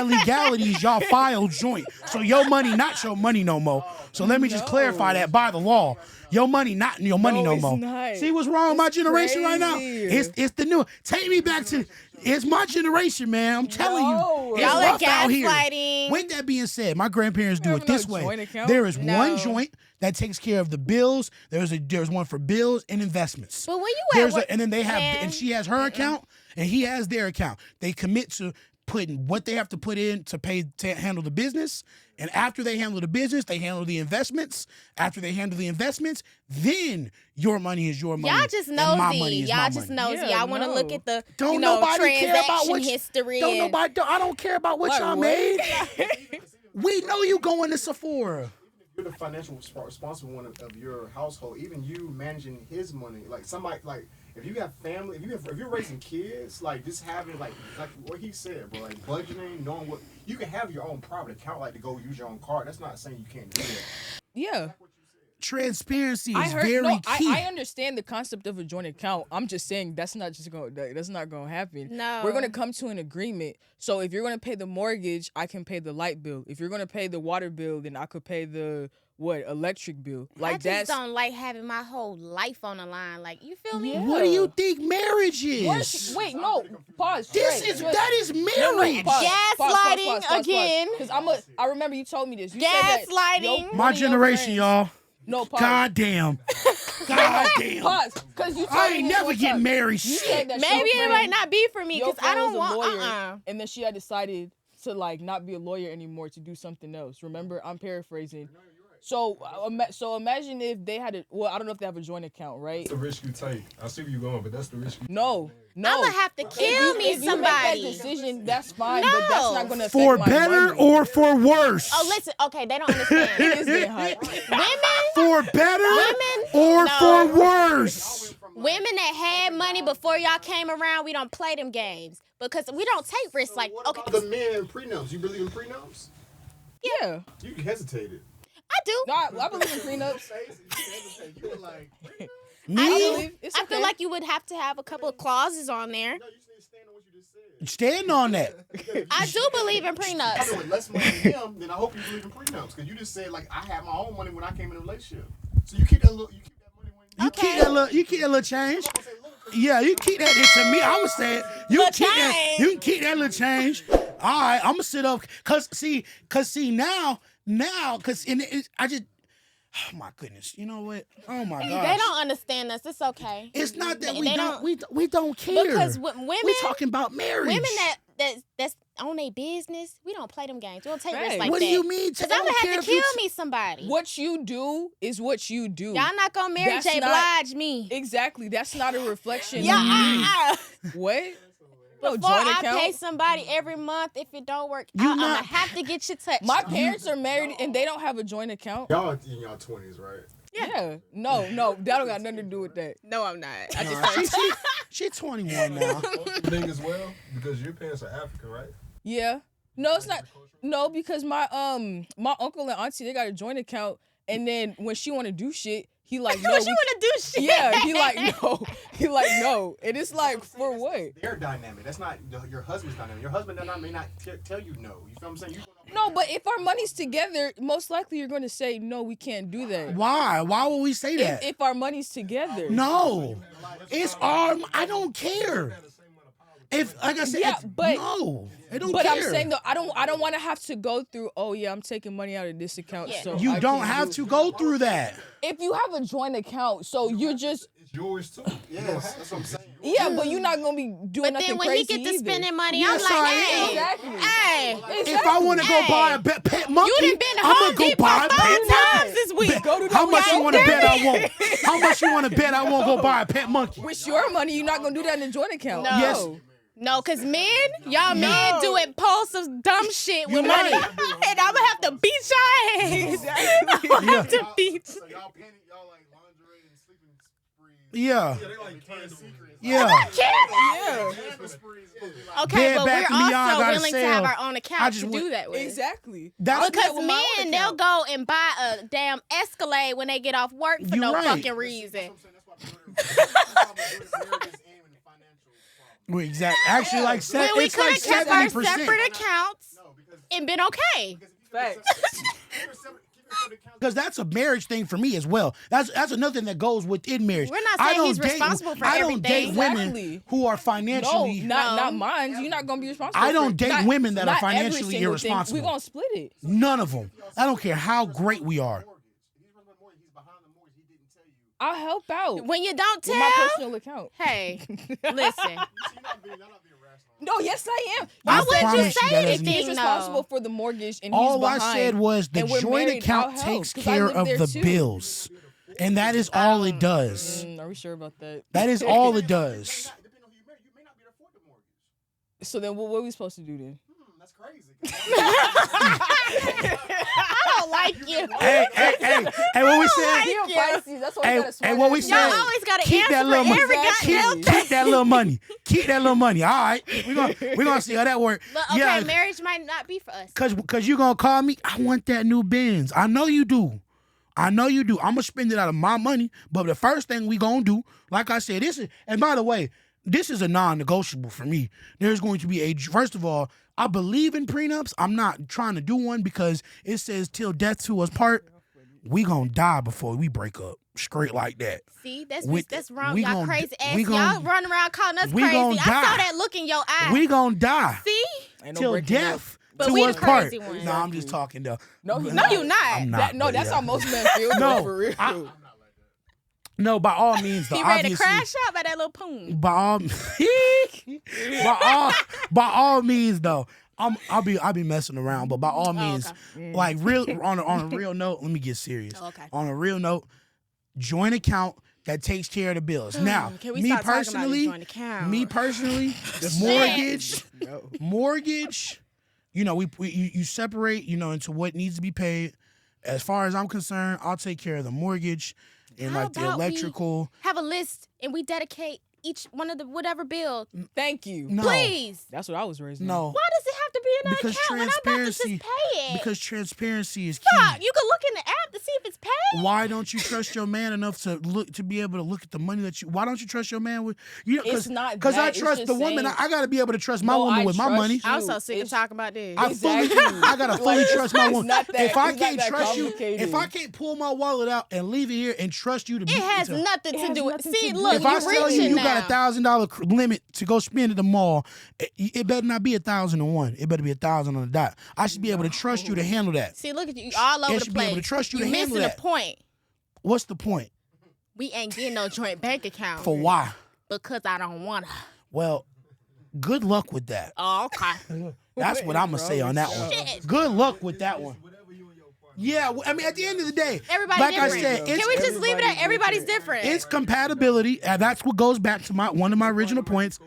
legalities, y'all file joint. So your money not your money no more. So let me just clarify that by the law. Your money not your money no it's more. not. See what's wrong with my generation right now? crazy. It's the new. Take me back to. It's my generation, man. I'm telling No. you. It's Y'all are rough out here. gaslighting. With that being said, my grandparents do have it this no way. joint account? There is No. one joint that takes care of the bills. There's one for bills and investments. But when you There's at work, and then they have man. and she has her account and he has their account. They commit to putting what they have to put in to pay to handle the business. And after they handle the business, they handle the investments. After they handle the investments, then your money is your money. Y'all just and my money nosy. is Y'all my just money. nosy. Yeah, Y'all want to no. look at the Don't nobody care about transaction what history. Don't and- nobody. I don't care about what Like, y'all what? made. We know you going to Sephora. You're the financial responsible one of your household. Even you managing his money, like somebody, like if you have family, if you're raising kids, like just having like what he said, bro, like budgeting, knowing what you can have your own private account, like to go use your own card. That's not saying you can't do that. Yeah. Transparency I is heard. very No, key. I understand the concept of a joint account. I'm just saying that's not going to happen. No. We're going to come to an agreement. So if you're going to pay the mortgage, I can pay the light bill. If you're going to pay the water bill, then I could pay the electric bill. Like I just that's don't like having my whole life on the line. Like, you feel me? Yeah. What do you think marriage is? Wait, no. Pause. That is marriage. Gaslighting again. Because I remember you told me this. You said that Gaslighting. My generation, y'all. No, pause. God damn. God damn. Pause. Because you told I me ain't this never one getting time. married. You Shit. said that Maybe your it friend- might not be for me your because I friend don't was a want. lawyer, and then she had decided to like not be a lawyer anymore to do something else. Remember, I'm paraphrasing. So, so imagine if they had I don't know if they have a joint account, right? That's the risk you take. I see where you're going, but that's the risk you No. I'ma have to kill me If you make that somebody. decision, that's fine, but that's No. not gonna affect For my better money. or for worse? Oh, listen. Okay, they don't understand. It is getting hot. Women, For better Women? or No. for worse? women that had money before y'all came around, we don't play them games because we don't take risks. Like, What okay, about the men in prenups? You believe in prenups? Yeah. You hesitated. I do. No, I believe in prenups. You were like, I Me? do. It's I feel okay. like you would have to have a couple of clauses on there. no, you just need to stand on what you just said. Stand on that. I do believe in If prenups. you with less money than him, then I hope you believe in prenups because you just said like I had my own money when I came in a relationship. So you keep that money when You keep that little change. Yeah, you keep that. To me, I would say you Little keep that. change. You can keep that little change. All right, I'm gonna sit up. Cause see now, cause I just. Oh my goodness! You know what? Oh my gosh! They don't understand us. It's okay. It's not that They we don't. don't- We don't care. Because women, we talking about marriage. women that's on their business, we don't play them games. We don't take risks Right. like What that. do you mean? Because I I'm don't gonna care have if to you kill me somebody. What you do is what you do. Y'all not gonna marry That's J. not- Blige me. Exactly. That's not a reflection. Yeah. What? No Before joint I account. pay somebody every month, if it don't work You out, I'm not- gonna have to get your touch. My parents are married and they don't have a joint account. y'all in y'all 20s, right? Yeah. No, that don't got nothing to do with that. No, I'm not. I just She 21 now. thing as well, because your parents are African, right? Yeah. No, it's not. No, because my uncle and auntie, they got a joint account, and then when she want to do shit, he like no. what you wanna do shit? Yeah, he like no. He like no. And it's like for what? Their dynamic. That's not your husband's dynamic. Your husband may not tell you no. You feel what I'm saying? No, but if our money's together, most likely you're going to say no. We can't do that. Why? Why would we say that? If our money's together. No, it's our. I don't care. If like I said, Yeah, but- no, I don't But care. I'm saying though, I don't want to have to go through. Oh yeah, I'm taking money out of this account. Yeah. So You I don't can't have do to it. go through that. If you have a joint account, so you're just It's yours too. Yes, that's what I'm saying. yeah, but you're not gonna be doing But nothing then when crazy he get to either. spending money, Yes, I'm I like, am. hey, Exactly. hey. If I want to go Hey. buy a pet monkey, You done been to I'm Home gonna go Depot buy a 5 pet times this week. Go to How the much you house. want to bet I won't? How much you want to bet I won't go buy a pet monkey? With your money, you're not gonna do that in a joint account. No. Yes. No, because men do impulsive, dumb shit with You're money. right. And I'm going to have to beat your ass. I'm going to have to beat So y'all panic, y'all like lingerie and sleeping sprees. Yeah. Yeah, they like candles. Yeah. Candle sprees is supposed to be like, Okay, Bed but Bath we're & Beyond also got a willing to sale. have our own I account just to went- do that with. Exactly. That's Because with my own men, they'll account. go and buy a damn Escalade when they get off work for You no right. fucking that's reason. what I'm saying. That's why marriage is aiming at financial problem. Well, exactly. Actually, like When we it's could like have kept our 70%. separate accounts No, because and been okay. if you Facts. keep your separate accounts. Because that's a marriage thing for me as well. That's another thing that goes within marriage. We're not I saying don't he's date- responsible for I don't date everything. women Exactly. who are No, financially. not mine. You're not gonna be responsible. I don't for date not- women that are not every financially single thing. irresponsible. We're gonna split it. None of them. I don't care how great we are. Mortgage. If he's running a mortgage, he's behind the mortgage. He didn't tell you. I'll help out When you don't with my tell, personal account. hey, listen. You're not being rational. No, yes I am. Why I wouldn't you promise say that doesn't- anything, He's though? responsible for the mortgage, and All he's I behind. said was the and we're joint married, account I'll takes help, 'cause I care live of there the too. bills. And that is all it does. Are we sure about that? That is all it does. Depending on who you marry, you may not be able to afford the mortgage. So then, what are we supposed to do then? That's crazy. I don't like you. Hey, what we said? He a Pisces. That's why Hey, he got a smart what we ass said? Y'all mouth. always got to Keep that answer little for money. every Exactly. goddamn Keep that little money. Keep that little money. All right. We're gonna see how that works. But okay, Yeah, marriage might not be for us. cause you gonna call me. I want that new Benz. I know you do. I'm gonna spend it out of my money. But the first thing we gonna do, like I said, and by the way, this is a non-negotiable for me. There's going to be first of all, I believe in prenups. I'm not trying to do one because it says till death do us part. We gonna die before we break up. Straight like that. See, that's wrong. we Y'all gon- crazy ass. we gon- Y'all run around calling us we crazy. gon' I die. saw that look in your eye. We gonna die See? Ain't no till breaking up. death But do we the us part. crazy ones. No, I'm just talking though. No, he No, not. you not. I'm not. That, no, but that's yeah. how most men feel. No, though, for real. No, by all means though. He ready to obviously, crash out by that little poon. by all means though. I'll be messing around, but by all means, like real on a real note, let me get serious. Oh, okay. On a real note, joint account that takes care of the bills. Now, Can we me stop talking about personally, this joint account? mortgage, you know, you separate, you know, into what needs to be paid. As far as I'm concerned, I'll take care of the mortgage and How like the about we electrical. have a list and we dedicate each one of the whatever bill. Thank you. No, Please. That's what I was raised. no, Why does it have to be in an because account when I'm about to just transparency. pay it? Because transparency is key. Fuck, you can look in the app to see if it's paid. Why don't you trust your man enough to be able to look at the money that you? Why don't you trust your man with you? It's not because I that, it's trust just the woman. saying- I got to be able to trust my No, woman I with my trust money. you. I'm so sick of It's- talking about this. Exactly. I gotta fully trust my woman. not that- If I it's not can't that trust you, complicated. if I can't pull my wallet out and leave it here and trust you to be, It has to- nothing It to has do with. nothing See, to do look, with If I you're tell you reaching you now. got a $1,000 limit to go spend at the mall, it better not be 1,001. It better be 1,000 on the dot. I should be able to trust you to handle that. See, look at you all over I the should be able place. to trust you to You're handle missing that. the point. What's the point? We ain't getting no joint bank account. For why? Because I don't wanna. Well, good luck with that. Oh, okay. That's what I'm gonna say on that one. Shit. Good luck with that one. Yeah, I mean, at the end of the day, Everybody like different. I said, Can we it's, just leave it at everybody's different? it's compatibility, and that's what goes back to one of my original points.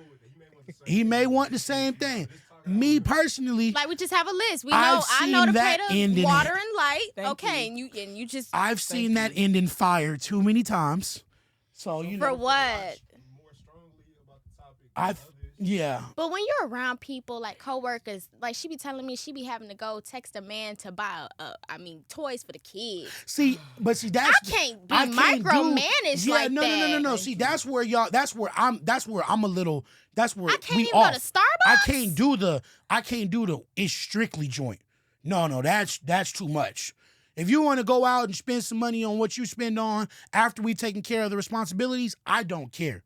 He may want the same thing. Me personally, Like we just have a list. We know I've I know seen to that pay end the in- water and light. Thank Okay, and you just I've seen that end in fire too many times. So you for know, what? yeah. But when you're around people like coworkers, like she be telling me she be having to go text a man to buy toys for the kids. See, that's I can't be I can't do- micromanaged yeah, like no, that. No. See, that's where I'm a little. That's where I can't we even go to off. Starbucks. I can't do the it's strictly joint. No, that's too much. If you want to go out and spend some money on what you spend on after we've taken care of the responsibilities, I don't care.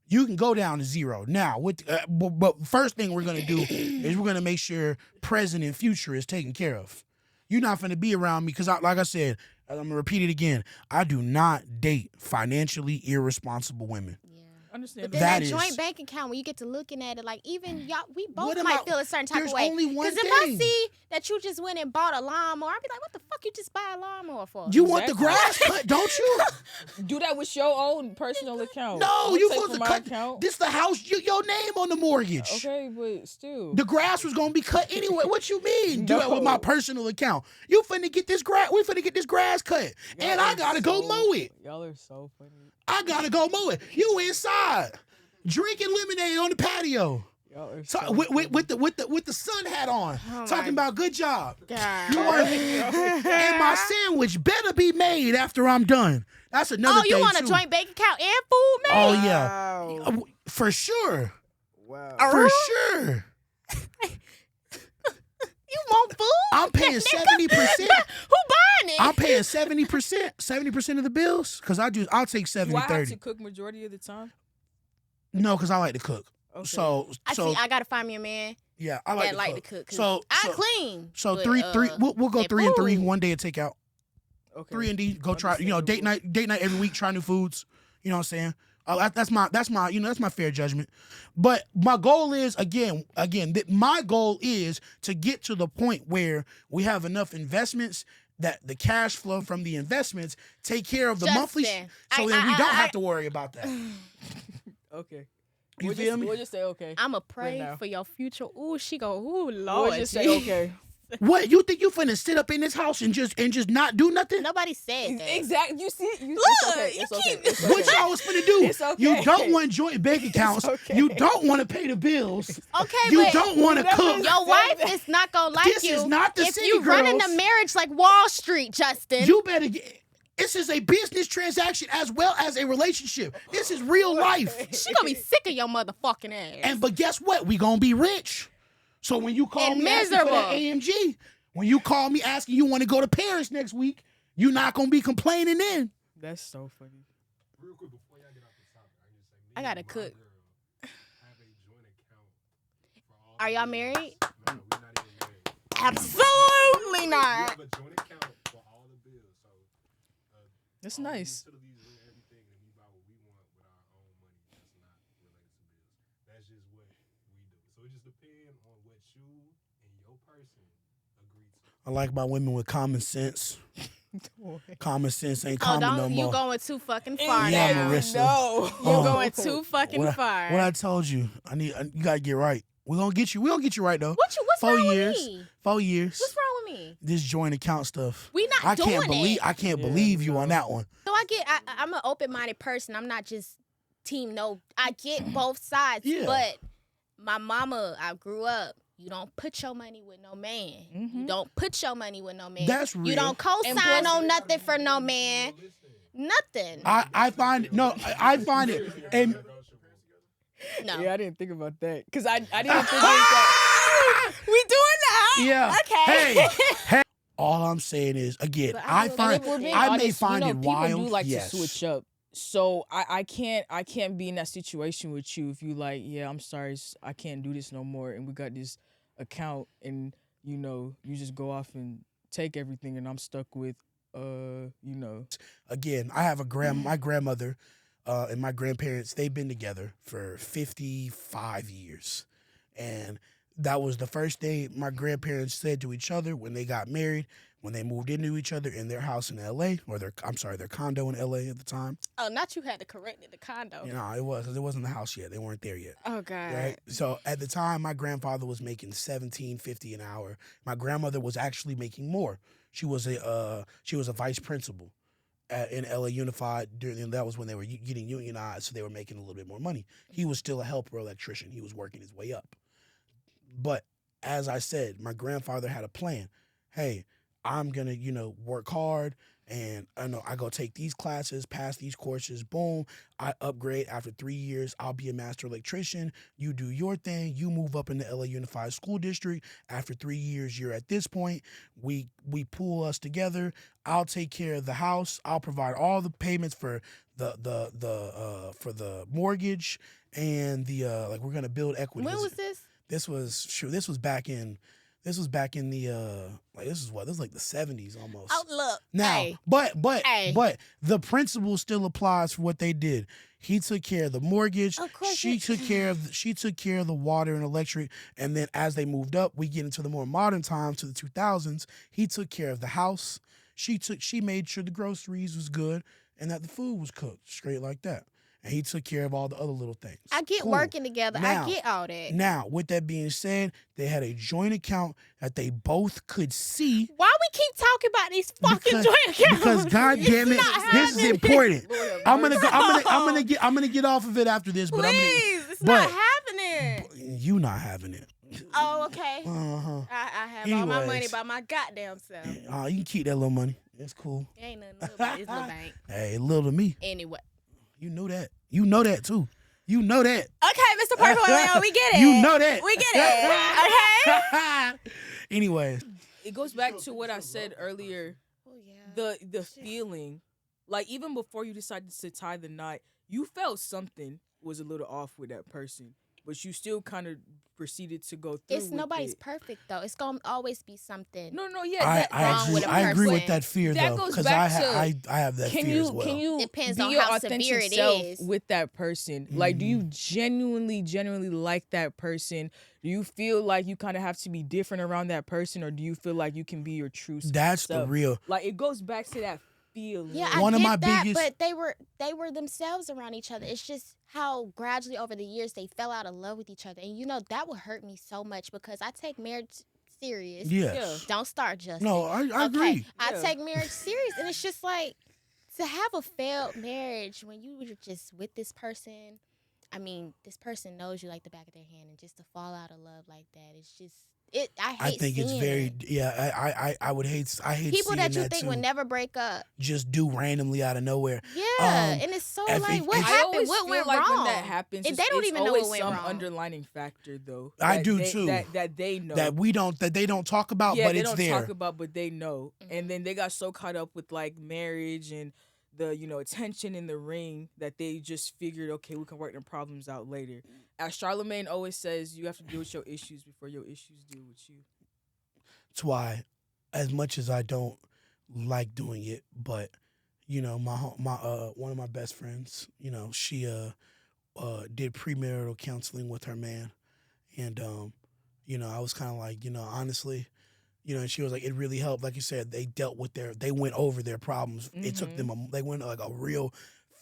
You can go down to zero. Now, but first thing we're going to do is we're going to make sure present and future is taken care of. You're not going to be around me because, like I said, I'm going to repeat it again. I do not date financially irresponsible women. But Understand then That that is- joint bank account, when you get to looking at it, like even y'all, we both What am might I- feel a certain type there's of way. only one if I thing. see that you just went and bought a lawnmower, I'd be like, what the fuck you just buy a lawnmower for? You want the Exactly. grass cut, don't you? Do that with your own personal account. No, Don't you take supposed from to my cut. account. This the house. Your name on the mortgage. Okay, but still. The grass was gonna be cut anyway. What you mean? Do that with No. my personal account. You finna get this grass. We finna get this grass cut, and I gotta go mow it. Y'all are so funny. I gotta go mow it. You inside drinking lemonade on the patio. Y'all are So, so with the sun hat on, talking about good job. God. You are, and my sandwich better be made after I'm done. That's another thing you want too. a joint bank account and food, man? Oh yeah, Wow. For sure, Wow. for sure. You want food? I'm paying 70%. Who buying it? I'm paying 70% of the bills because I'll take 70, Do I have 30. to cook majority of the time? No, because I like to cook. Okay. So I gotta find me a man yeah, I like that to like cook. to cook. 'cause So I clean. So but, three. We'll go that 3 and 3. food. One day a takeout. Okay. 3 and D. Go try. Date night every week. Try new foods. You know what I'm saying? That's my fair judgment. But my goal is my goal is to get to the point where we have enough investments that the cash flow from the investments take care of the monthly, Justin, so that we don't have to worry about that. Okay. You We'll feel just, me? We'll just say okay. I'ma pray now. for your future. Ooh, she go. Ooh, We'll Lord. just say okay. What you think you finna sit up in this house and just not do nothing? Nobody said that. Exactly. You see? Look, it's okay. you It's okay. keep- It's okay. What y'all was finna do? It's okay. You don't want joint bank accounts. okay. You don't want to pay the bills. Okay, You but don't want to never cook. your wife is not gonna like This you. is not the if City you running Girls. the marriage like Wall Street, Justin. You better get. This is a business transaction as well as a relationship. This is real life. she gonna be sick of your motherfucking ass. But guess what? We gonna be rich. So when you call And me asking for that miserable. AMG, when you call me asking you want to go to Paris next week, you're not gonna be complaining then. That's so funny. Real quick before y'all get off the topic, I can just say, me I gotta and my cook. girl have a joint account for all Are the y'all bills. married? No, we're not even married. Absolutely We not. have a joint account for all the bills, so That's all the nice. utilities and everything, and we buy what we want with our own money. That's not related to bills. That's just what we do. So it just depends on what you and your person agree to. I like my women with common sense. Common sense ain't Oh, common no don't you more. going too fucking far Yeah, now. Marissa. No. You Oh. going too fucking What far. I told you, you gotta get right. We're gonna get you. We're gonna get you right though. What's 4 wrong years. with me? 4 years. What's wrong with me? This joint account stuff. We not I doing can't believe. it. I can't Yeah, believe you no. on that one. So I'm an open-minded person. I'm not just team no. I get both sides. Yeah. But my mama, I grew up. You don't put your money with no man. You don't put your money with no man. That's You real. don't co-sign And plus- on nothing for no man. Nothing. I find I find it. And No. Yeah, I didn't think about that because I didn't think it was that. We doing that? yeah. Okay. Hey. All I'm saying is again, But I I don't- find And if we're being I may honest, find it people wild. do like yes. to switch up. So I can't be in that situation with you if you like, yeah, I'm sorry, I can't do this no more, and we got this account, and you just go off and take everything, and I'm stuck with Again, I have my grandmother and my grandparents, they've been together for 55 years. And that was the first thing my grandparents said to each other when they got married, when they moved into each other in their house in LA, or their condo in LA at the time. Oh, not you had to correct it, the condo. You know, it wasn't the house yet. They weren't there yet. Oh God. Right. So at the time, my grandfather was making $17.50 an hour. My grandmother was actually making more. She was a vice principal in LA Unified. That was when they were getting unionized, so they were making a little bit more money. He was still a helper electrician. He was working his way up. But as I said, my grandfather had a plan. Hey, I'm gonna work hard. And I go take these classes, pass these courses, boom, I upgrade. After 3 years, I'll be a master electrician. You do your thing. You move up in the LA Unified School District. After 3 years, you're at this point. We pool us together. I'll take care of the house. I'll provide all the payments for the mortgage and we're gonna build equity. When was this? This was back in the this is like the 70s almost. Oh, look. Now, Hey. but the principle still applies for what they did. He took care of the mortgage. Of course She took care of the water and electric. And then as they moved up, we get into the more modern times to the 2000s. He took care of the house. She made sure the groceries was good. and that the food was cooked straight like that. And he took care of all the other little things. I get Cool. working together. Now- I get all that. Now, with that being said, they had a joint account that they both could see. Why we keep talking about these fucking Because- joint accounts? Because God damn it, not this is happening. important. Lord have I'm gonna go. mercy. I'm gonna get off of it after this, but Please, it's but- not happening. you not having it. Oh, okay. Uh-huh. I have all my money Anyways. by my goddamn self. You can keep that little money. It's cool. It ain't nothing little about this little bank. Hey, little to me. Anyway. You know that. You know that too. You know that. Okay, Mr. Parker, we get it. You know that. We get it. Okay. Anyways, It goes back to what I said earlier. Oh, yeah. The feeling, like even before you decided to tie the knot, you felt something was a little off with that person, but you still kind of proceeded to go through. It's with nobody's it. perfect though. It's gonna always be something. No, yeah. wrong with a I agree with person. that fear That though, goes because back I to, have that Can fear you as well. can you Depends be on your how authentic severe it self is. with that person? Like, do you genuinely like that person? Do you feel like you kind of have to be different around that person, or do you feel like you can be your true That's the self? real. Like, it goes back to that feeling. Yeah, One I of get my that, biggest- but they were themselves around each other. It's just how gradually over the years they fell out of love with each other, and that would hurt me so much because I take marriage serious. Yes. Don't start, Justin. No, I Okay, agree. I Yeah. take marriage serious, and it's just like to have a failed marriage when you were just with this person. I mean, this person knows you like the back of their hand, and just to fall out of love like that, it's just it. I hate. I think it's seeing very. it. Yeah, I would hate. I hate People seeing that you that think too. would never break up. Just do randomly out of nowhere. Yeah, Um, and it's so I like, think what it's- I happened? always What feel went like wrong? when that happens, And they don't it's even know always what went some wrong. underlining factor, though. I that do, they- too. That they know. That they don't talk about, yeah, but they it's don't there. talk about, but they know. And then they got so caught up with like marriage and the attention in the ring that they just figured, okay, we can work the problems out later. As Charlemagne always says, you have to deal with your issues before your issues deal with you. That's why, as much as I don't like doing it, but my one of my best friends, she did premarital counseling with her man, and I was kind of like, honestly, and she was like, it really helped. Like you said, they went over their problems. It took them, they went like a real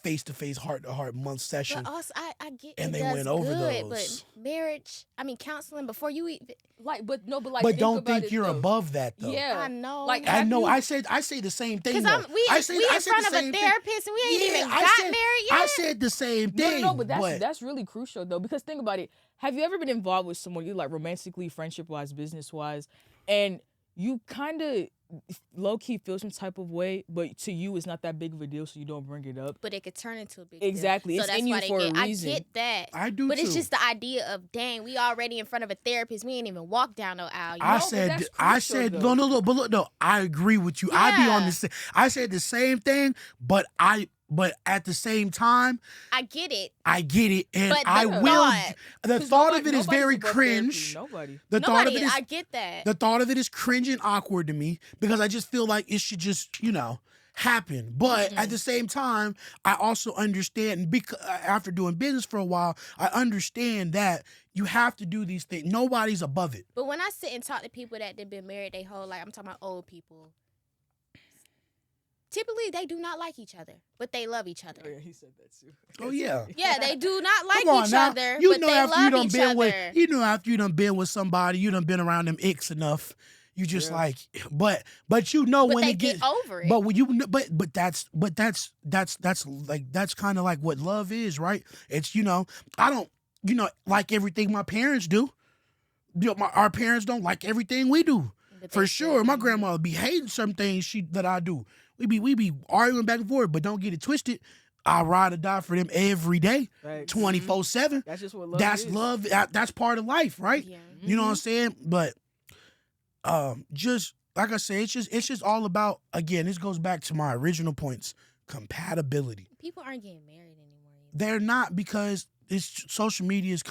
face-to-face, heart-to-heart month session. But also, I get And it they does went over good, those. but marriage, counseling before you even. But But don't about think it, you're though. above that though. Yeah, I know. Like, I have know. you- I say the same thing. Because though. we I in said the front of a same thing. therapist and we ain't even I got said- married yet. I said the same thing. No, but but that's really crucial though, because think about it. Have you ever been involved with someone you like romantically, friendship wise, business wise, and you kind of low key feel some type of way, but to you it's not that big of a deal, so you don't bring it up. But it could turn into a big Exactly. deal. It's So that's in you why they for a get, reason. I get that. I do But too. it's just the idea of, dang, we already in front of a therapist. We ain't even walk down no aisle. You I know? said, that's I crucial, said, though. no, but look, no, I agree with you. I be on Yeah. the same. I said the same thing, but at the same time, I get it. I get it, and But the I will. thought- The 'Cause thought of nobody- it is nobody's very above therapy. cringe. Nobody. The thought of Nobody, it is I get that. the thought of it is cringe and awkward to me because I just feel like it should just happen. But at the same time, I also understand, because after doing business for a while, I understand that you have to do these things. Nobody's above it. But when I sit and talk to people that have been married their whole life, I'm talking about old people. Typically, they do not like each other, but they love each other. Oh yeah, he said that too. Oh yeah. Yeah, they do not like Come on each now. other, You but know they after you love done each been other. with, after you done been with somebody, you done been around them icks enough. You just Yeah. like, but but when they it get gets, over it. but when you, but that's like that's kind of like what love is, right? It's I don't like everything my parents do. Our parents don't like everything we do. But For they sure, still- my grandma be hating some things that I do. We be arguing back and forth, but don't get it twisted. I ride or die for them every day, Right. 24/7. That's just what love That's is. love. That's part of life, right? Yeah. You know what I'm saying? But just like I said, it's just all about, again, this goes back to my original points, compatibility. People aren't getting married anymore. They're not, because social media is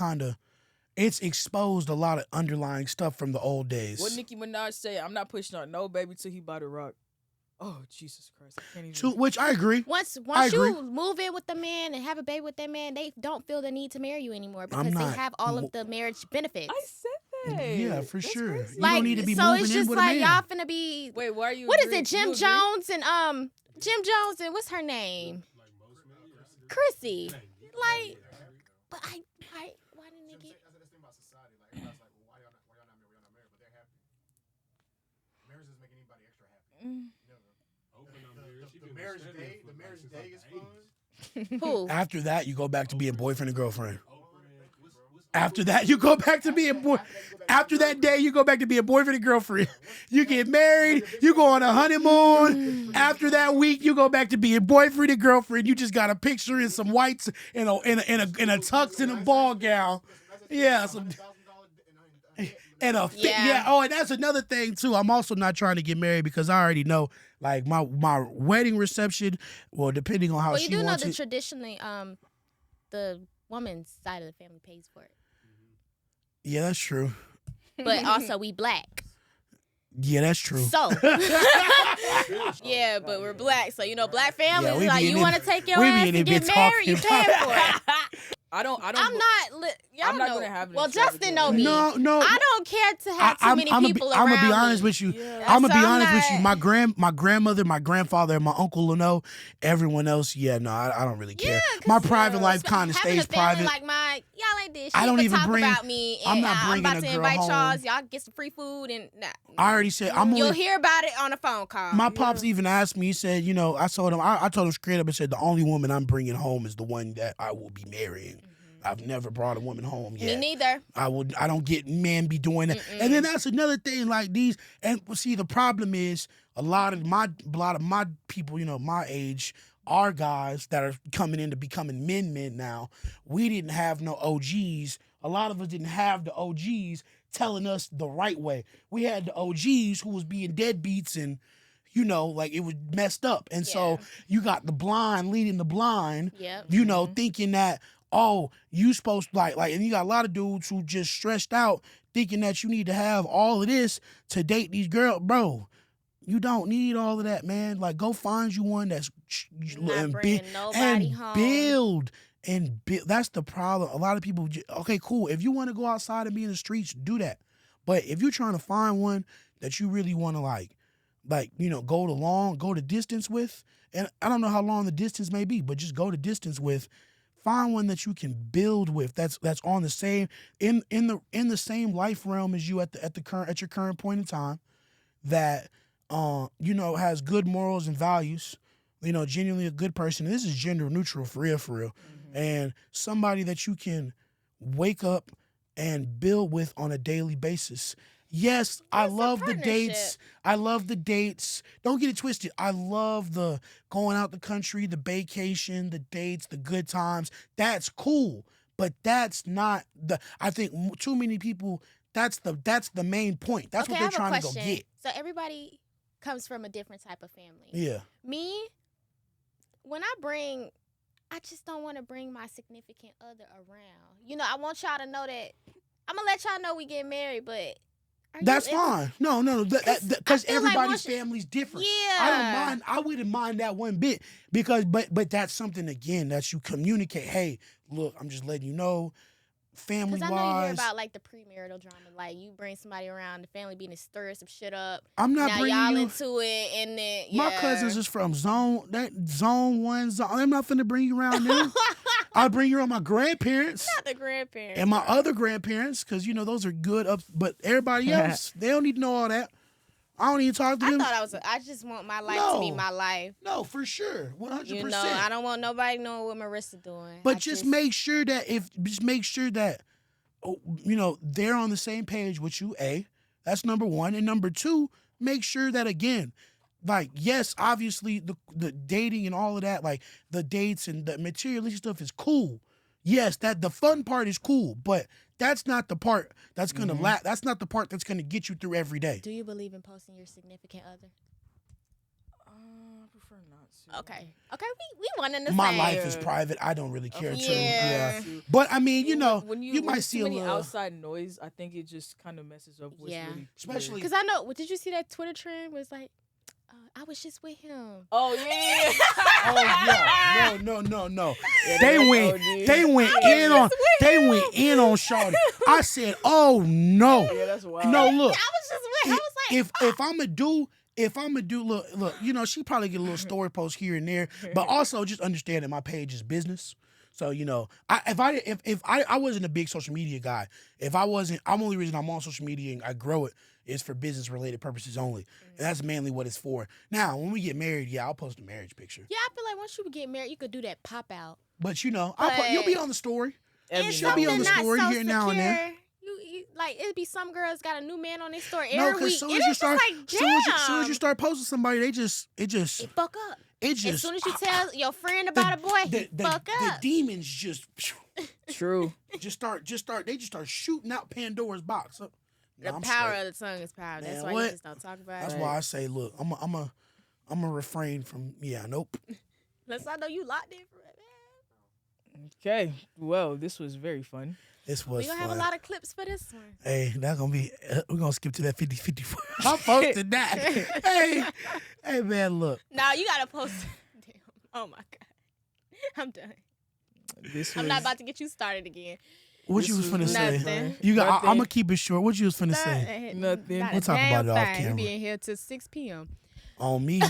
it's exposed a lot of underlying stuff from the old days. What Nicki Minaj say? I'm not pushing out no baby till he buy the rock. Oh Jesus Christ! I can't even. Which I agree. Once I agree. you move in with the man and have a baby with that man, they don't feel the need to marry you anymore because they not have all of the marriage benefits. I said that. Yeah, for That's sure. crazy. You don't need to be so moving it's in just with a like man. y'all finna be. Wait, why are you? What is agree? it, Jim You agree? Jones and Jim Jones and what's her name? Like most men, Chrissy. Like, but why didn't they get? That's the thing about society. Like everybody's like, well, why y'all not married? But they're happy. Marriage doesn't make anybody extra happy. Never. The marriage day is fun. Who? After that, you go back to being boyfriend and girlfriend. After that, you go back to being boy. After that day, you go back to being boyfriend and girlfriend. You get married. You go on a honeymoon. After that week, you go back to being boyfriend and girlfriend. You just got a picture in some whites in a tux and a ball gown. Yeah, some. And oh, and that's another thing too. I'm also not trying to get married because I already know, like my wedding reception. Well, depending on how Well, she you do know wants that it. traditionally, the woman's side of the family pays for it. Yeah, that's true. But also we black. Yeah, that's true. So yeah, but we're black. So black families we like be in you it- want to take your we be ass in to it get bit married, you talking. paying for it. I don't. I'm not. Y'all I'm not know. gonna have an Well, Justin know extravagant me. No. I don't care to have too many people around I'm gonna be honest me. with you. Yeah. I'm gonna So be I'm honest with you. not- My grandmother, my grandfather, and my uncle will know. Everyone else, yeah, no, I don't really care. Yeah, 'cause, My private life kind of having stays a family private. like mine, y'all ain't this shit. I don't but even talk bring- about me. I'm And not I'm bringing about a to girl invite home. y'all. Y'all get some free food and I already said I'm you'll only. hear about it on a phone call. My pops even asked me. He said, I told him. I told him straight up and said the only woman I'm bringing home is the one that I will be marrying. I've never brought a woman home yet. Me neither. I don't get men be doing that. And then that's another thing, like these. And see, the problem is a lot of my people, my age, are guys that are coming into becoming men now. We didn't have no OGs. A lot of us didn't have the OGs telling us the right way. We had the OGs who was being deadbeats and, like it was messed up. And so you got the blind leading the blind, Yep. Thinking that, oh, you supposed to like, and you got a lot of dudes who just stressed out thinking that you need to have all of this to date these girls. Bro, you don't need all of that, man. Like, go find you one that's Not bringing nobody home. And build. That's the problem. A lot of people, okay, cool. If you want to go outside and be in the streets, do that. But if you're trying to find one that you really want to go the distance with, and I don't know how long the distance may be, but just go the distance with. Find one that you can build with. That's on the same in the same life realm as you at your current point in time. That has good morals and values. Genuinely a good person. This is gender neutral for real. Mm-hmm. And somebody that you can wake up and build with on a daily basis. Yes, I love the dates. I love the dates. Don't get it twisted. I love the going out the country, the vacation, the dates, the good times. That's cool. But that's not I think too many people, that's the main point. That's what they're trying to go get. So everybody comes from a different type of family. Yeah. Me, when I just don't want to bring my significant other around. I want y'all to know that I'm going to let y'all know we get married, but that's fine. No. Because everybody's family's different. Yeah. I wouldn't mind that one bit because, but that's something again that you communicate. Hey, look, I'm just letting you know, family wise. Because I know you hear about like the premarital drama, like you bring somebody around, the family being to stir some shit up. I'm not now bringing y'all you into it, and then my cousins is from zone 1 zone. I'm not finna bring you around them. I'll bring you around my grandparents. Not the grandparents. And my other grandparents, because those are good up. But everybody else, they don't need to know all that. I don't even talk to them. I just want my life to be my life. No, for sure, 100%. I don't want nobody knowing what Marissa doing. But just make sure that they're on the same page with you. That's number one, and number two, make sure that again. Like, yes, obviously the dating and all of that, like the dates and the materialistic stuff is cool. Yes, that the fun part is cool, but that's not the part that's gonna that's not the part that's gonna get you through every day. Do you believe in posting your significant other? I prefer not to. Okay, we one in the My same. life is private. I don't really care too. Yeah. But I mean, when you might see a too many little outside noise. I think it just kind of messes up. What's really especially because I know. Did you see that Twitter trend? Was like, I was just with him. Oh yeah. Oh yeah. No. Yeah, They went OG. in on Shawty. I said, oh no. Yeah, that's wild. No, look. I was just with. I was like, if I'm a dude, if I'm gonna do look, you know, she probably get a little story post here and there, but also just understand that my page is business. So you know, if I wasn't a big social media guy, if I wasn't, I'm only reason I'm on social media and I grow it is for business related purposes only, and that's mainly what it's for. Now, when we get married, yeah, I'll post a marriage picture. Yeah, I feel like once you get married, you could do that pop out. But you know, But- you'll be on the story. And She'll be on the something story not so here now and there. secure. You like it'd be some girls got a new man on their story No, every because week. soon And as you it's start, just like, soon as you damn. start posting somebody, it fuck up. As soon as you tell your friend about a boy, he fuck the up. demons just True. start shooting out Pandora's box. No, The I'm power straight. of the tongue is power. That's Man, why what? you just don't talk about That's it. why I say, look, I'm a refrain from nope. Unless I know you locked in for it, man. Okay. Well, this was very fun. This was We gonna fun. have a lot of clips for this one. Hey, that's gonna be. We're gonna skip to that 50-50. I posted that. hey, man, look. Now you gotta post. Damn. Oh my god. I'm done. I'm not about to get you started again. What you was finna say? Nothing. You got. Nothing. I'm gonna keep it short. What you was finna say? Nothing. Not We'll a talk damn about it off thing. camera. We be in here till 6 p.m. On me? No,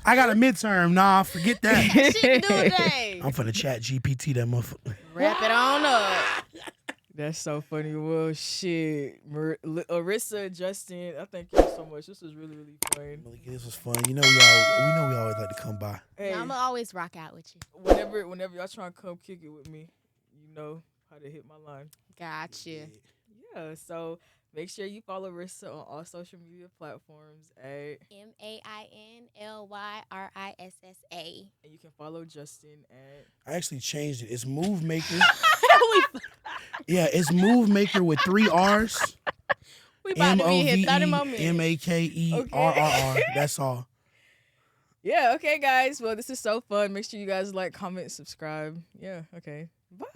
I got a midterm. Nah, forget that. Shit to do today. I'm finna chat GPT that motherfucker. Wrap it on up. That's so funny. Well, shit. Arissa, Justin, I thank you so much. This was really, really fun. Malika, this was fun. You know we always like to come by. Hey, I'm gonna always rock out with you. whenever y'all trying to come kick it with me, you know how to hit my line. Gotcha. Yeah, so make sure you follow Arissa on all social media platforms at, MAINLYRISSA. and you can follow Justin at. I actually changed it. It's Move Maker. Yeah, it's Move Maker with 3 R's. We about to be here 30 more minutes. MOVEMAKERRR. That's all. Yeah, okay, guys. Well, this is so fun. Make sure you guys like, comment, subscribe. Yeah, okay. Bye.